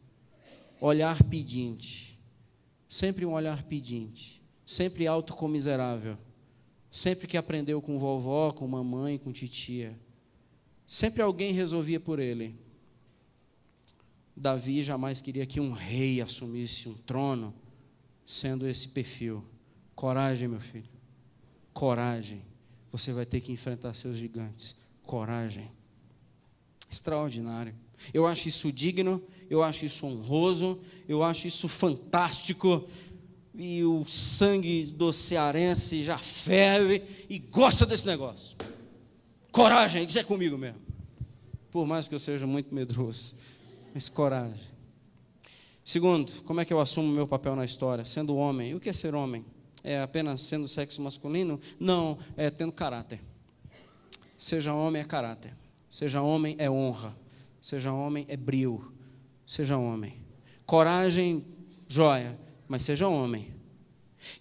Olhar pedinte. Sempre um olhar pedinte. Sempre autocomiserável. Sempre que aprendeu com vovó, com mamãe, com titia. Sempre alguém resolvia por ele. Davi jamais queria que um rei assumisse um trono, sendo esse perfil. Coragem, meu filho. Coragem. Você vai ter que enfrentar seus gigantes. Coragem. Extraordinário. Eu acho isso digno, eu acho isso honroso, eu acho isso fantástico. E o sangue do cearense já ferve e gosta desse negócio. Coragem, isso é comigo mesmo. Por mais que eu seja muito medroso, mas coragem. Segundo, como é que eu assumo o meu papel na história? Sendo homem. E o que é ser homem? É apenas sendo sexo masculino? Não, é tendo caráter. Seja homem é caráter. Seja homem é honra. Seja homem é brio. Seja homem. Coragem, joia, mas seja homem.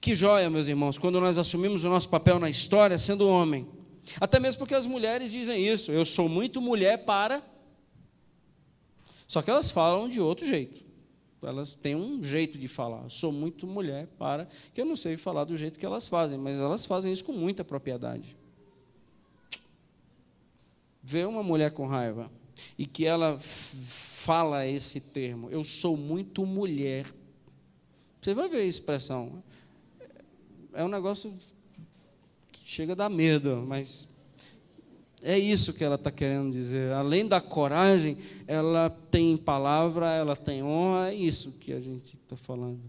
Que joia, meus irmãos, quando nós assumimos o nosso papel na história sendo homem. Até mesmo porque as mulheres dizem isso. Eu sou muito mulher para... Só que elas falam de outro jeito. Elas têm um jeito de falar. Eu sou muito mulher para... Que eu não sei falar do jeito que elas fazem, mas elas fazem isso com muita propriedade. Vê uma mulher com raiva e que ela fala esse termo, eu sou muito mulher. Você vai ver a expressão. É um negócio que chega a dar medo, mas é isso que ela está querendo dizer. Além da coragem, ela tem palavra, ela tem honra, é isso que a gente está falando.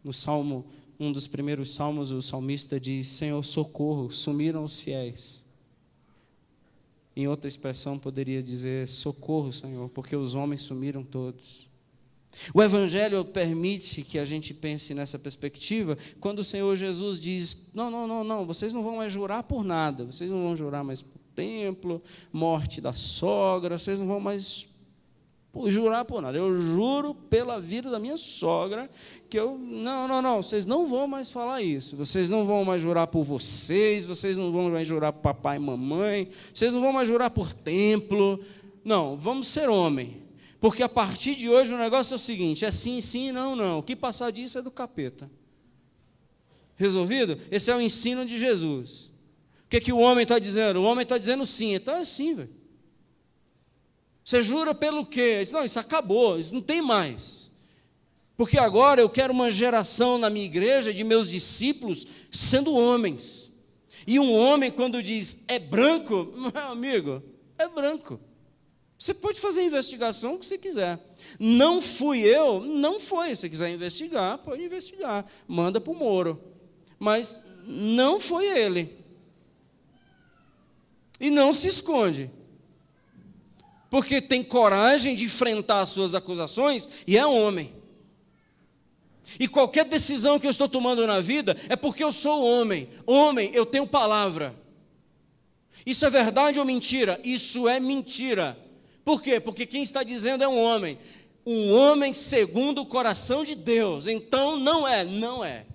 No Salmo, um dos primeiros salmos, o salmista diz, Senhor, socorro, sumiram os fiéis. Em outra expressão, poderia dizer, socorro, Senhor, porque os homens sumiram todos. O Evangelho permite que a gente pense nessa perspectiva, quando o Senhor Jesus diz, não, vocês não vão mais jurar por nada, vocês não vão jurar mais por templo, morte da sogra, vocês não vão mais jurar por nada. Eu juro pela vida da minha sogra, que eu, não, vocês não vão mais falar isso, vocês não vão mais jurar por vocês não vão mais jurar por papai e mamãe, vocês não vão mais jurar por templo, não, vamos ser homem. Porque a partir de hoje o negócio é o seguinte, é sim, sim, não, não. O que passar disso é do capeta. Resolvido? Esse é o ensino de Jesus. O que o homem está dizendo? O homem está dizendo sim, então é sim, velho. Você jura pelo quê? Diz, não, isso acabou, isso não tem mais. Porque agora eu quero uma geração na minha igreja de meus discípulos sendo homens. E um homem quando diz é branco, meu amigo, é branco. Você pode fazer a investigação que você quiser. Não fui eu, não foi. Se você quiser investigar, pode investigar. Manda para o Moro. Mas não foi ele. E não se esconde. Porque tem coragem de enfrentar as suas acusações e é homem. E qualquer decisão que eu estou tomando na vida é porque eu sou homem. Homem, eu tenho palavra. Isso é verdade ou mentira? Isso é mentira. Por quê? Porque quem está dizendo é um homem segundo o coração de Deus. Então não é.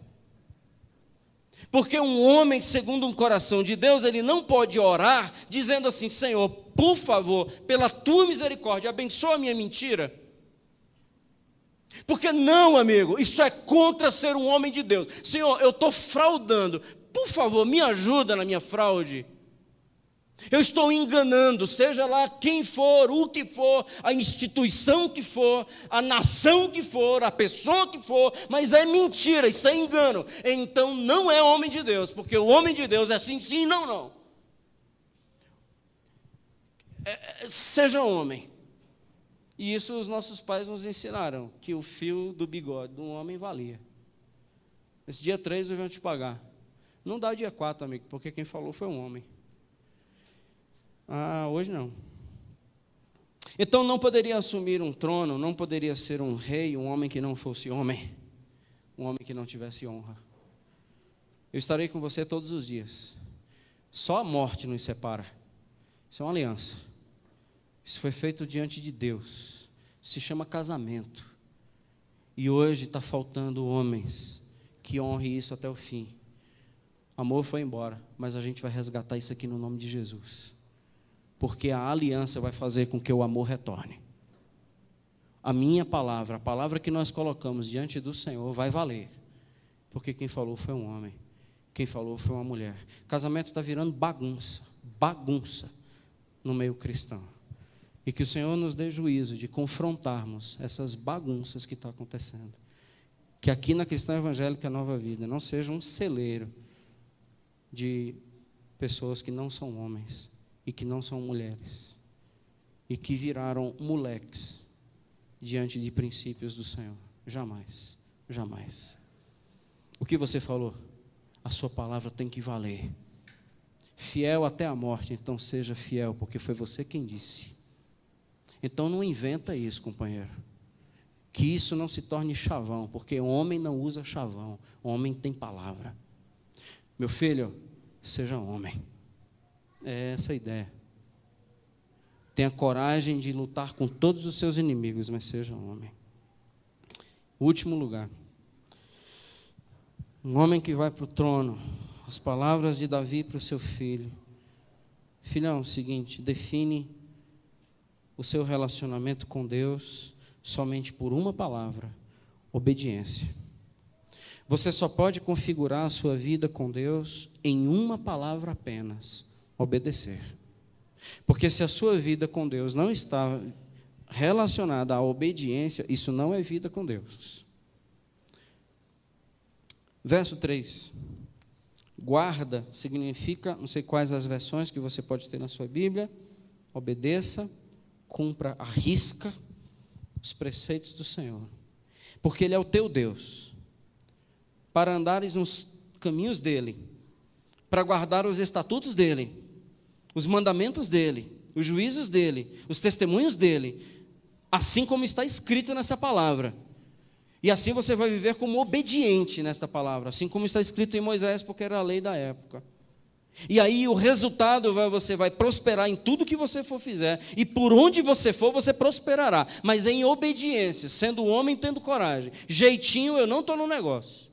Porque um homem segundo um coração de Deus, ele não pode orar dizendo assim, Senhor, por favor, pela tua misericórdia, abençoa a minha mentira. Porque não, amigo, isso é contra ser um homem de Deus. Senhor, eu estou fraudando, por favor, me ajuda na minha fraude. Eu estou enganando, seja lá quem for, o que for, a instituição que for, a nação que for, a pessoa que for, mas é mentira, isso é engano. Então não é homem de Deus, porque o homem de Deus é sim, sim, não, não. Seja homem. E isso os nossos pais nos ensinaram, que o fio do bigode de um homem valia. Esse dia 3 eu venho te pagar. Não dá dia 4, amigo, porque quem falou foi um homem. Hoje não. Então não poderia assumir um trono, não poderia ser um rei, um homem que não fosse homem, um homem que não tivesse honra. Eu estarei com você todos os dias. Só a morte nos separa. Isso é uma aliança. Isso foi feito diante de Deus. Se chama casamento. E hoje está faltando homens que honrem isso até o fim. Amor foi embora, mas a gente vai resgatar isso aqui no nome de Jesus. Porque a aliança vai fazer com que o amor retorne. A minha palavra, a palavra que nós colocamos diante do Senhor vai valer. Porque quem falou foi um homem. Quem falou foi uma mulher. Casamento está virando bagunça. Bagunça. no meio cristão. E que o Senhor nos dê juízo de confrontarmos essas bagunças que estão acontecendo. Que aqui na Cristã Evangélica Nova Vida não seja um celeiro de pessoas que não são homens e que não são mulheres e que viraram moleques diante de princípios do Senhor. Jamais, jamais. O que você falou? A sua palavra tem que valer. Fiel até a morte, então seja fiel, porque foi você quem disse. Então não inventa isso, companheiro. Que isso não se torne chavão, porque homem não usa chavão, homem tem palavra. Meu filho, seja homem. É essa a ideia. Tenha coragem de lutar com todos os seus inimigos, mas seja homem. Último lugar. Um homem que vai para o trono. As palavras de Davi para o seu filho. Filhão, é o seguinte, define o seu relacionamento com Deus somente por uma palavra: obediência. Você só pode configurar a sua vida com Deus em uma palavra apenas: obedecer. Porque se a sua vida com Deus não está relacionada à obediência, isso não é vida com Deus. Verso 3. Guarda significa, não sei quais as versões que você pode ter na sua Bíblia. Obedeça, cumpra à risca os preceitos do Senhor, porque Ele é o teu Deus, para andares nos caminhos dEle, para guardar os estatutos dEle, os mandamentos dEle, os juízos dEle, os testemunhos dEle, assim como está escrito nessa palavra. E assim você vai viver como obediente nesta palavra, assim como está escrito em Moisés, porque era a lei da época. E aí o resultado você vai prosperar em tudo que você for fizer, e por onde você for, você prosperará, mas em obediência, sendo homem, tendo coragem. Jeitinho, eu não estou no negócio.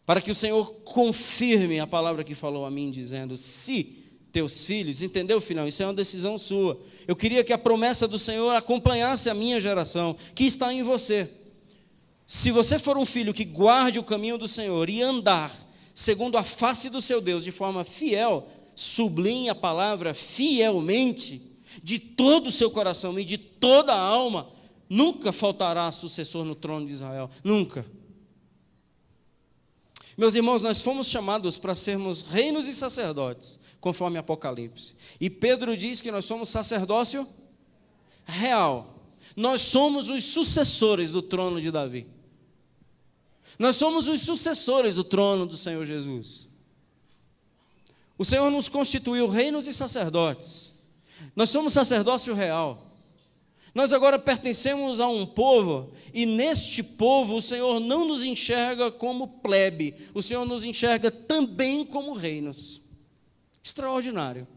Para que o Senhor confirme a palavra que falou a mim, dizendo: se teus filhos, entendeu, filhão? Isso é uma decisão sua. Eu queria que a promessa do Senhor acompanhasse a minha geração, que está em você. Se você for um filho que guarde o caminho do Senhor e andar segundo a face do seu Deus de forma fiel, sublinhe a palavra fielmente, de todo o seu coração e de toda a alma, nunca faltará sucessor no trono de Israel, nunca. Meus irmãos, nós fomos chamados para sermos reinos e sacerdotes, conforme Apocalipse. E Pedro diz que nós somos sacerdócio real. Nós somos os sucessores do trono de Davi. Nós somos os sucessores do trono do Senhor Jesus. O Senhor nos constituiu reinos e sacerdotes. Nós somos sacerdócio real. Nós agora pertencemos a um povo, e neste povo o Senhor não nos enxerga como plebe, o Senhor nos enxerga também como reinos. Extraordinário.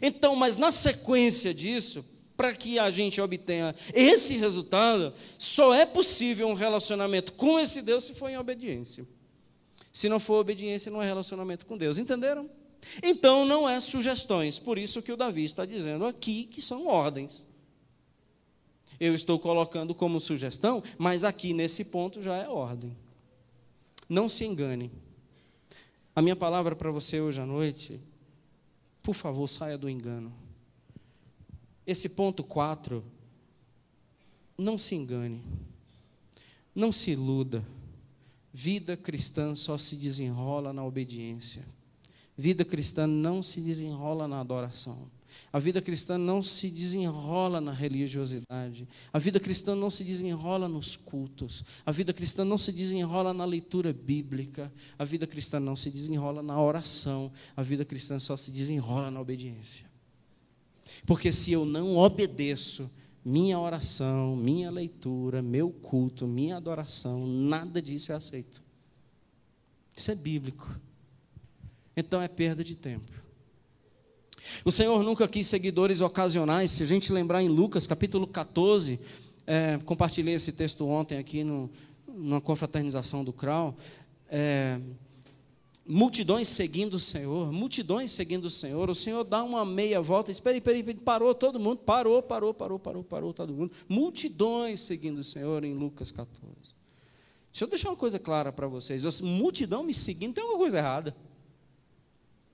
Então, mas na sequência disso, para que a gente obtenha esse resultado, só é possível um relacionamento com esse Deus se for em obediência. Se não for obediência, não é relacionamento com Deus. Entenderam? Então, não é sugestões. Por isso que o Davi está dizendo aqui que são ordens. Eu estou colocando como sugestão, mas aqui nesse ponto já é ordem. Não se engane. A minha palavra para você hoje à noite, por favor, saia do engano. Esse ponto 4, não se engane, não se iluda. Vida cristã só se desenrola na obediência. Vida cristã não se desenrola na adoração. A vida cristã não se desenrola na religiosidade. A vida cristã não se desenrola nos cultos. A vida cristã não se desenrola na leitura bíblica. A vida cristã não se desenrola na oração. A vida cristã só se desenrola na obediência. Porque se eu não obedeço, minha oração, minha leitura, meu culto, minha adoração, nada disso é aceito. Isso é bíblico. Então é perda de tempo. O Senhor nunca quis seguidores ocasionais. Se a gente lembrar em Lucas capítulo 14, compartilhei esse texto ontem aqui numa confraternização do CRAU, multidões seguindo o Senhor, o Senhor dá uma meia volta, espera, parou todo mundo, parou todo mundo, multidões seguindo o Senhor em Lucas 14. Deixa eu deixar uma coisa clara para vocês, multidão me seguindo, tem alguma coisa errada.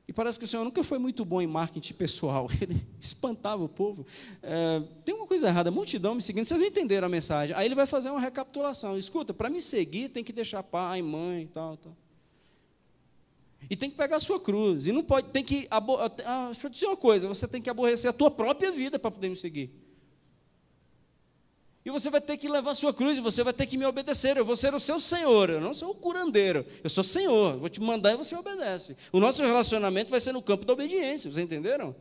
E parece que o Senhor nunca foi muito bom em marketing pessoal. Ele espantava o povo. Tem uma coisa errada, a multidão me seguindo, vocês não entenderam a mensagem. Aí ele vai fazer uma recapitulação. Escuta, para me seguir tem que deixar pai, mãe, tal. E tem que pegar a sua cruz. E não pode, tem que... deixa eu dizer uma coisa, você tem que aborrecer a tua própria vida para poder me seguir. E você vai ter que levar a sua cruz, e você vai ter que me obedecer. Eu vou ser o seu Senhor, eu não sou o curandeiro. Eu sou Senhor, eu vou te mandar e você obedece. O nosso relacionamento vai ser no campo da obediência, vocês entenderam?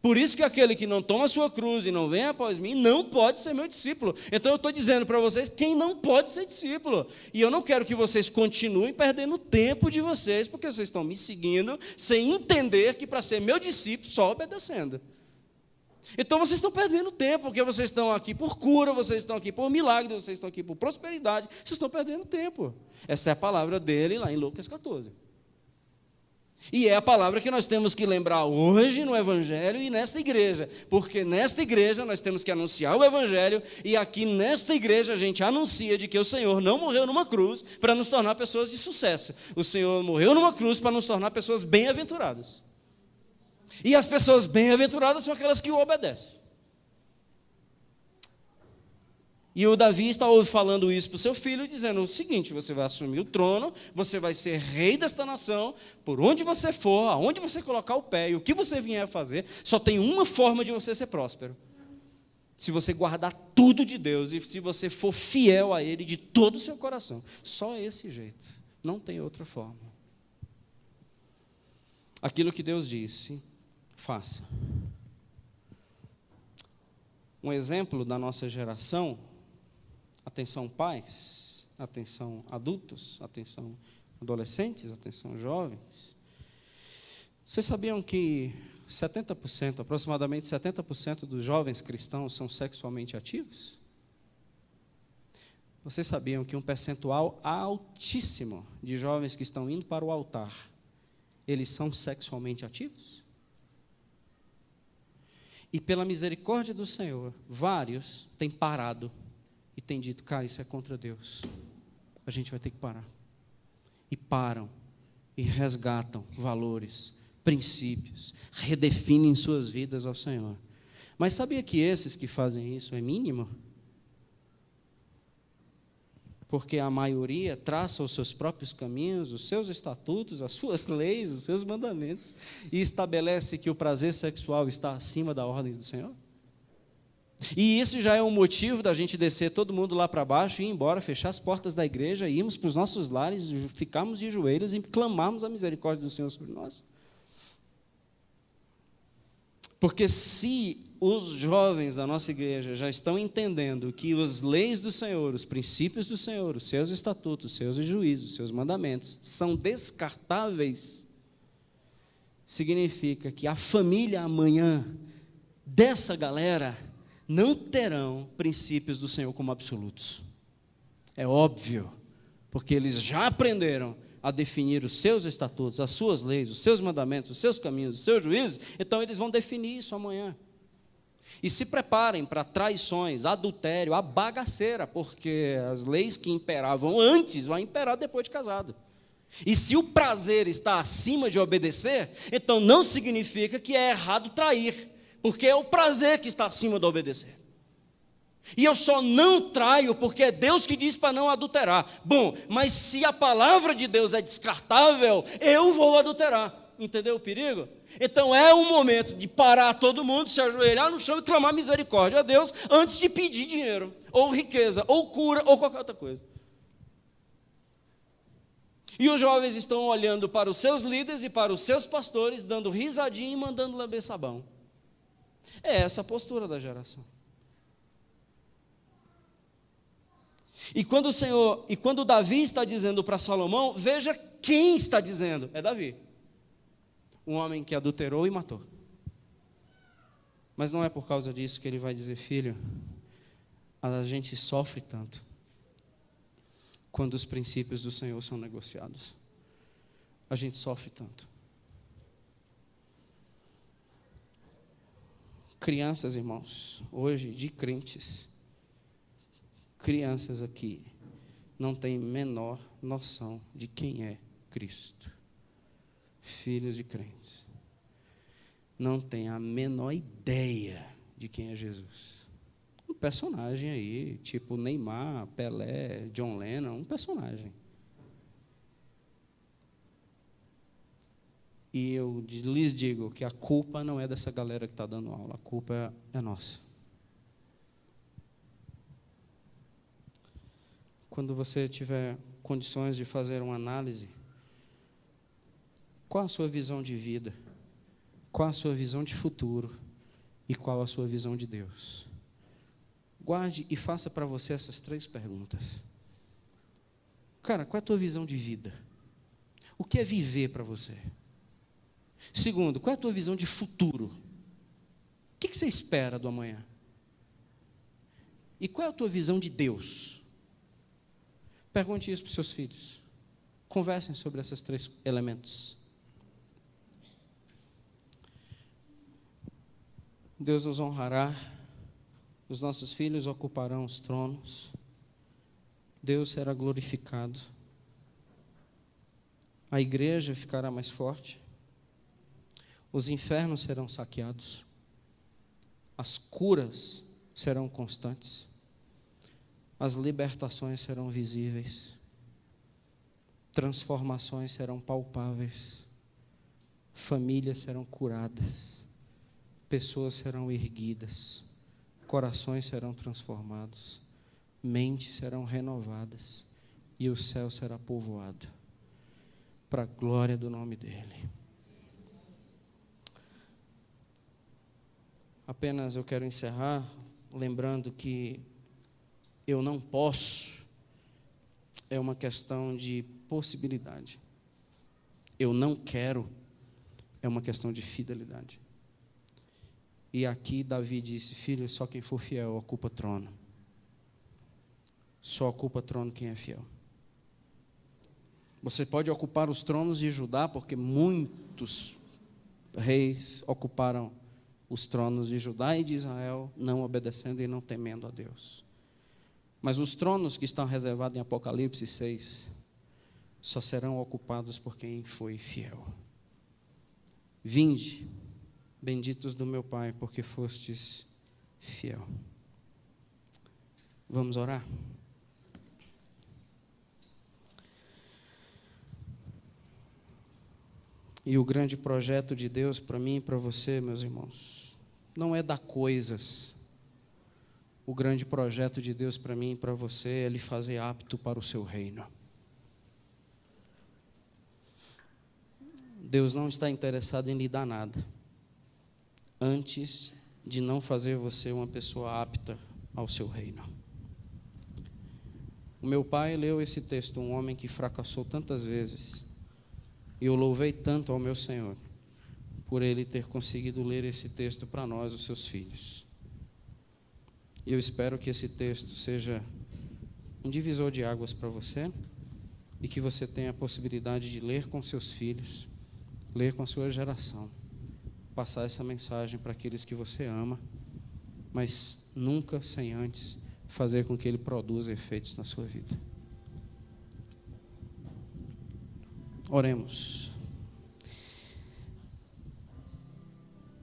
Por isso que aquele que não toma a sua cruz e não vem após mim, não pode ser meu discípulo. Então eu estou dizendo para vocês quem não pode ser discípulo. E eu não quero que vocês continuem perdendo o tempo de vocês, porque vocês estão me seguindo, sem entender que para ser meu discípulo, só obedecendo. Então vocês estão perdendo tempo, porque vocês estão aqui por cura, vocês estão aqui por milagre, vocês estão aqui por prosperidade, vocês estão perdendo tempo. Essa é a palavra dele lá em Lucas 14. E é a palavra que nós temos que lembrar hoje no Evangelho e nesta igreja, porque nesta igreja nós temos que anunciar o Evangelho, e aqui nesta igreja a gente anuncia de que o Senhor não morreu numa cruz para nos tornar pessoas de sucesso. O Senhor morreu numa cruz para nos tornar pessoas bem-aventuradas. E as pessoas bem-aventuradas são aquelas que o obedecem. E o Davi está falando isso para o seu filho, dizendo o seguinte: você vai assumir o trono, você vai ser rei desta nação, por onde você for, aonde você colocar o pé e o que você vier a fazer, só tem uma forma de você ser próspero: se você guardar tudo de Deus e se você for fiel a Ele de todo o seu coração. Só esse jeito, não tem outra forma. Aquilo que Deus disse, faça. Um exemplo da nossa geração, atenção pais, atenção adultos, atenção adolescentes, atenção jovens. Vocês sabiam que 70%, aproximadamente 70% dos jovens cristãos são sexualmente ativos? Vocês sabiam que um percentual altíssimo de jovens que estão indo para o altar, eles são sexualmente ativos? E pela misericórdia do Senhor, vários têm parado e têm dito: cara, isso é contra Deus, a gente vai ter que parar. E param, e resgatam valores, princípios, redefinem suas vidas ao Senhor. Mas sabia que esses que fazem isso é mínimo? Porque a maioria traça os seus próprios caminhos, os seus estatutos, as suas leis, os seus mandamentos, e estabelece que o prazer sexual está acima da ordem do Senhor. E isso já é um motivo da gente descer todo mundo lá para baixo, ir embora, fechar as portas da igreja, irmos para os nossos lares, ficarmos de joelhos e clamarmos a misericórdia do Senhor sobre nós. Porque se os jovens da nossa igreja já estão entendendo que as leis do Senhor, os princípios do Senhor, os seus estatutos, os seus juízos, os seus mandamentos são descartáveis, significa que a família amanhã dessa galera não terão princípios do Senhor como absolutos. É óbvio, porque eles já aprenderam a definir os seus estatutos, as suas leis, os seus mandamentos, os seus caminhos, os seus juízos, então eles vão definir isso amanhã. E se preparem para traições, adultério, a bagaceira, porque as leis que imperavam antes vão imperar depois de casado. E se o prazer está acima de obedecer, então não significa que é errado trair, porque é o prazer que está acima do obedecer. E eu só não traio porque é Deus que diz para não adulterar. Bom, mas se a palavra de Deus é descartável, eu vou adulterar. Entendeu o perigo? Então é um momento de parar todo mundo, se ajoelhar no chão e clamar misericórdia a Deus antes de pedir dinheiro, ou riqueza, ou cura, ou qualquer outra coisa. E os jovens estão olhando para os seus líderes e para os seus pastores, dando risadinha e mandando lamber sabão. É essa a postura da geração. E quando Davi está dizendo para Salomão, veja quem está dizendo, é Davi. Um homem que adulterou e matou. Mas não é por causa disso que ele vai dizer: filho, a gente sofre tanto quando os princípios do Senhor são negociados. A gente sofre tanto. Crianças, irmãos, hoje de crentes, crianças aqui não têm menor noção de quem é Cristo. filhos de crentes, não têm a menor ideia de quem é Jesus. Um personagem aí, tipo Neymar, Pelé, John Lennon, um personagem. E eu lhes digo que a culpa não é dessa galera que está dando aula, a culpa é nossa. Quando você tiver condições de fazer uma análise, qual a sua visão de vida? Qual a sua visão de futuro? E qual a sua visão de Deus? Guarde e faça para você essas 3 perguntas. Cara, qual é a tua visão de vida? O que é viver para você? Segundo, qual é a tua visão de futuro? O que você espera do amanhã? E qual é a tua visão de Deus? Pergunte isso para os seus filhos. Conversem sobre esses 3 elementos. Deus nos honrará, os nossos filhos ocuparão os tronos, Deus será glorificado, a igreja ficará mais forte, os infernos serão saqueados, as curas serão constantes, as libertações serão visíveis, transformações serão palpáveis, famílias serão curadas, pessoas serão erguidas, corações serão transformados, mentes serão renovadas e o céu será povoado para a glória do nome dele. Apenas eu quero encerrar lembrando que eu não posso é uma questão de possibilidade. Eu não quero é uma questão de fidelidade. E aqui Davi disse: filho, só quem for fiel ocupa trono. Só ocupa trono quem é fiel. Você pode ocupar os tronos de Judá, porque muitos reis ocuparam os tronos de Judá e de Israel, não obedecendo e não temendo a Deus. Mas os tronos que estão reservados em Apocalipse 6, só serão ocupados por quem foi fiel. Vinde, benditos do meu Pai, porque fostes fiel. Vamos orar? E o grande projeto de Deus para mim e para você, meus irmãos, não é dar coisas. O grande projeto de Deus para mim e para você é lhe fazer apto para o seu reino. Deus não está interessado em lhe dar nada, antes de não fazer você uma pessoa apta ao seu reino. O meu pai leu esse texto, um homem que fracassou tantas vezes, e eu louvei tanto ao meu Senhor, por ele ter conseguido ler esse texto para nós, os seus filhos. E eu espero que esse texto seja um divisor de águas para você, e que você tenha a possibilidade de ler com seus filhos, ler com a sua geração, passar essa mensagem para aqueles que você ama, mas nunca sem antes fazer com que ele produza efeitos na sua vida. Oremos.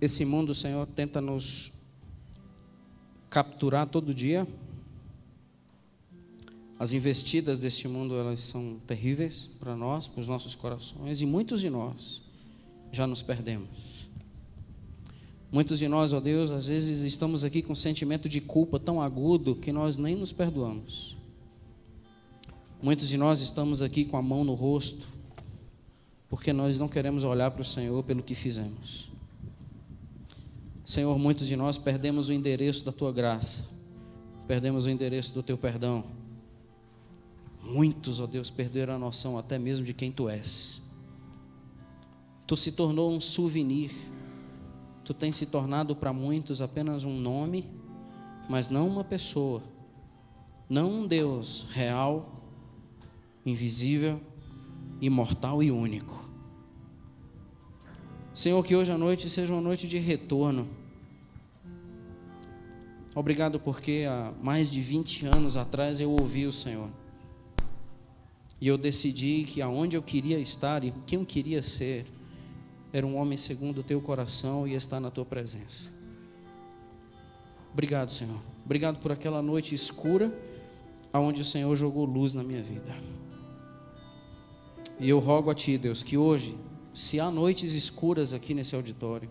Esse mundo, Senhor, tenta nos capturar todo dia. As investidas deste mundo, elas são terríveis para nós, para os nossos corações, e muitos de nós já nos perdemos. Muitos de nós, ó Deus, às vezes estamos aqui com um sentimento de culpa tão agudo que nós nem nos perdoamos. Muitos de nós estamos aqui com a mão no rosto, porque nós não queremos olhar para o Senhor pelo que fizemos. Senhor, muitos de nós perdemos o endereço da Tua graça, perdemos o endereço do Teu perdão. Muitos, ó Deus, perderam a noção até mesmo de quem Tu és. Tu se tornou um souvenir, Tu tens se tornado para muitos apenas um nome, mas não uma pessoa, não um Deus real, invisível, imortal e único. Senhor, que hoje à noite seja uma noite de retorno. Obrigado porque há mais de 20 anos atrás eu ouvi o Senhor. E eu decidi que aonde eu queria estar e quem eu queria ser, era um homem segundo o teu coração e está na tua presença. Obrigado, Senhor. Obrigado por aquela noite escura aonde o Senhor jogou luz na minha vida. E eu rogo a Ti, Deus, que hoje, se há noites escuras aqui nesse auditório,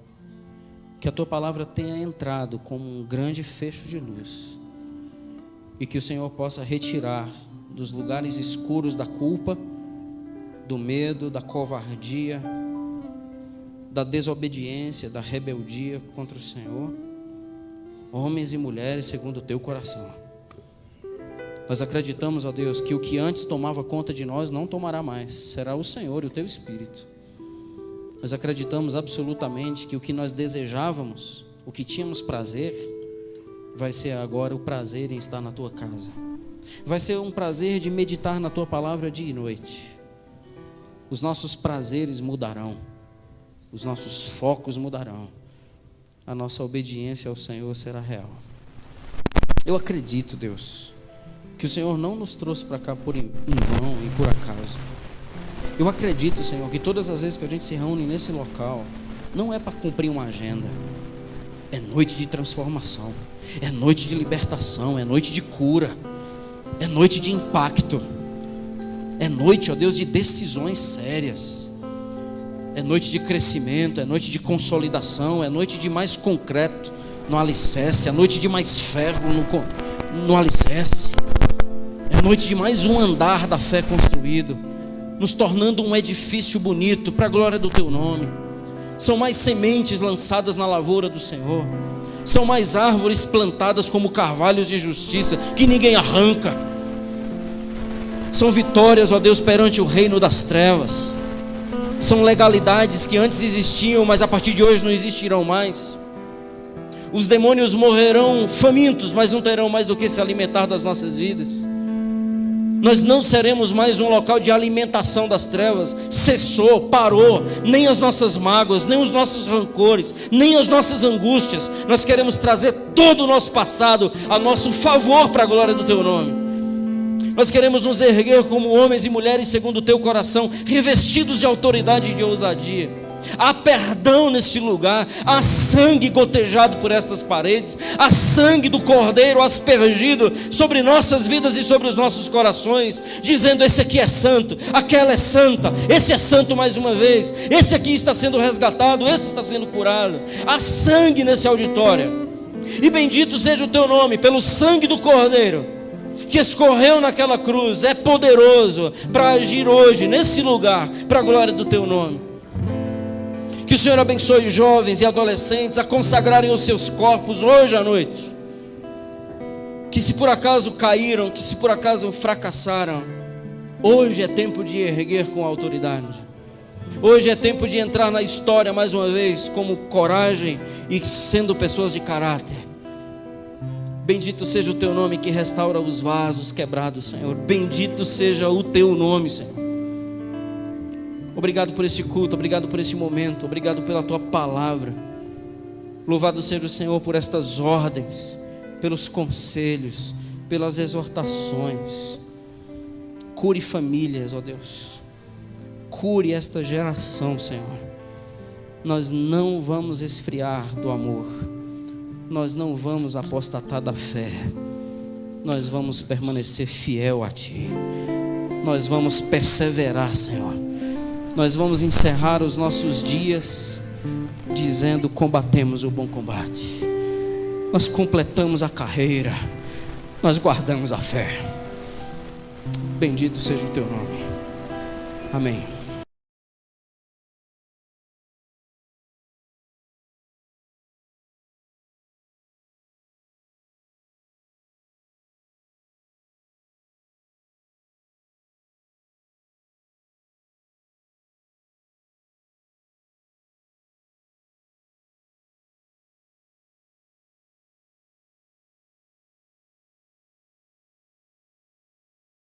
que a Tua palavra tenha entrado como um grande fecho de luz, e que o Senhor possa retirar dos lugares escuros da culpa, do medo, da covardia, da desobediência, da rebeldia contra o Senhor, homens e mulheres segundo o Teu coração. Nós acreditamos, ó Deus, que o que antes tomava conta de nós não tomará mais, será o Senhor e o Teu Espírito. Nós acreditamos absolutamente que o que nós desejávamos, o que tínhamos prazer, vai ser agora o prazer em estar na Tua casa. Vai ser um prazer de meditar na Tua palavra dia e noite. Os nossos prazeres mudarão, os nossos focos mudarão, a nossa obediência ao Senhor será real. Eu acredito, Deus, que o Senhor não nos trouxe para cá em vão e por acaso. Eu acredito, Senhor, que todas as vezes que a gente se reúne nesse local, não é para cumprir uma agenda, é noite de transformação, é noite de libertação, é noite de cura, é noite de impacto, é noite, ó Deus, de decisões sérias, é noite de crescimento, é noite de consolidação, é noite de mais concreto no alicerce, é noite de mais ferro no alicerce, é noite de mais um andar da fé construído, nos tornando um edifício bonito para a glória do Teu nome. São mais sementes lançadas na lavoura do Senhor, são mais árvores plantadas como carvalhos de justiça que ninguém arranca, são vitórias, ó Deus, perante o reino das trevas, são legalidades que antes existiam, mas a partir de hoje não existirão mais. Os demônios morrerão famintos, mas não terão mais do que se alimentar das nossas vidas. Nós não seremos mais um local de alimentação das trevas. Cessou, parou, nem as nossas mágoas, nem os nossos rancores, nem as nossas angústias. Nós queremos trazer todo o nosso passado a nosso favor para a glória do Teu nome. Nós queremos nos erguer como homens e mulheres segundo o Teu coração, revestidos de autoridade e de ousadia. Há perdão nesse lugar, há sangue gotejado por estas paredes, há sangue do Cordeiro aspergido sobre nossas vidas e sobre os nossos corações, dizendo: esse aqui é santo, aquela é santa, esse é santo mais uma vez, esse aqui está sendo resgatado, esse está sendo curado. Há sangue nesse auditório, e bendito seja o Teu nome pelo sangue do Cordeiro que escorreu naquela cruz. É poderoso para agir hoje nesse lugar para a glória do Teu nome. Que o Senhor abençoe jovens e adolescentes a consagrarem os seus corpos hoje à noite. Que se por acaso caíram, que se por acaso fracassaram, hoje é tempo de erguer com autoridade. Hoje é tempo de entrar na história mais uma vez como coragem e sendo pessoas de caráter. Bendito seja o Teu nome que restaura os vasos quebrados, Senhor. Bendito seja o Teu nome, Senhor. Obrigado por esse culto, obrigado por esse momento, obrigado pela Tua palavra. Louvado seja o Senhor por estas ordens, pelos conselhos, pelas exortações. Cure famílias, ó Deus. Cure esta geração, Senhor. Nós não vamos esfriar do amor. Nós não vamos apostatar da fé. Nós vamos permanecer fiel a Ti. Nós vamos perseverar, Senhor. Nós vamos encerrar os nossos dias dizendo: combatemos o bom combate. Nós completamos a carreira. Nós guardamos a fé. Bendito seja o Teu nome. Amém.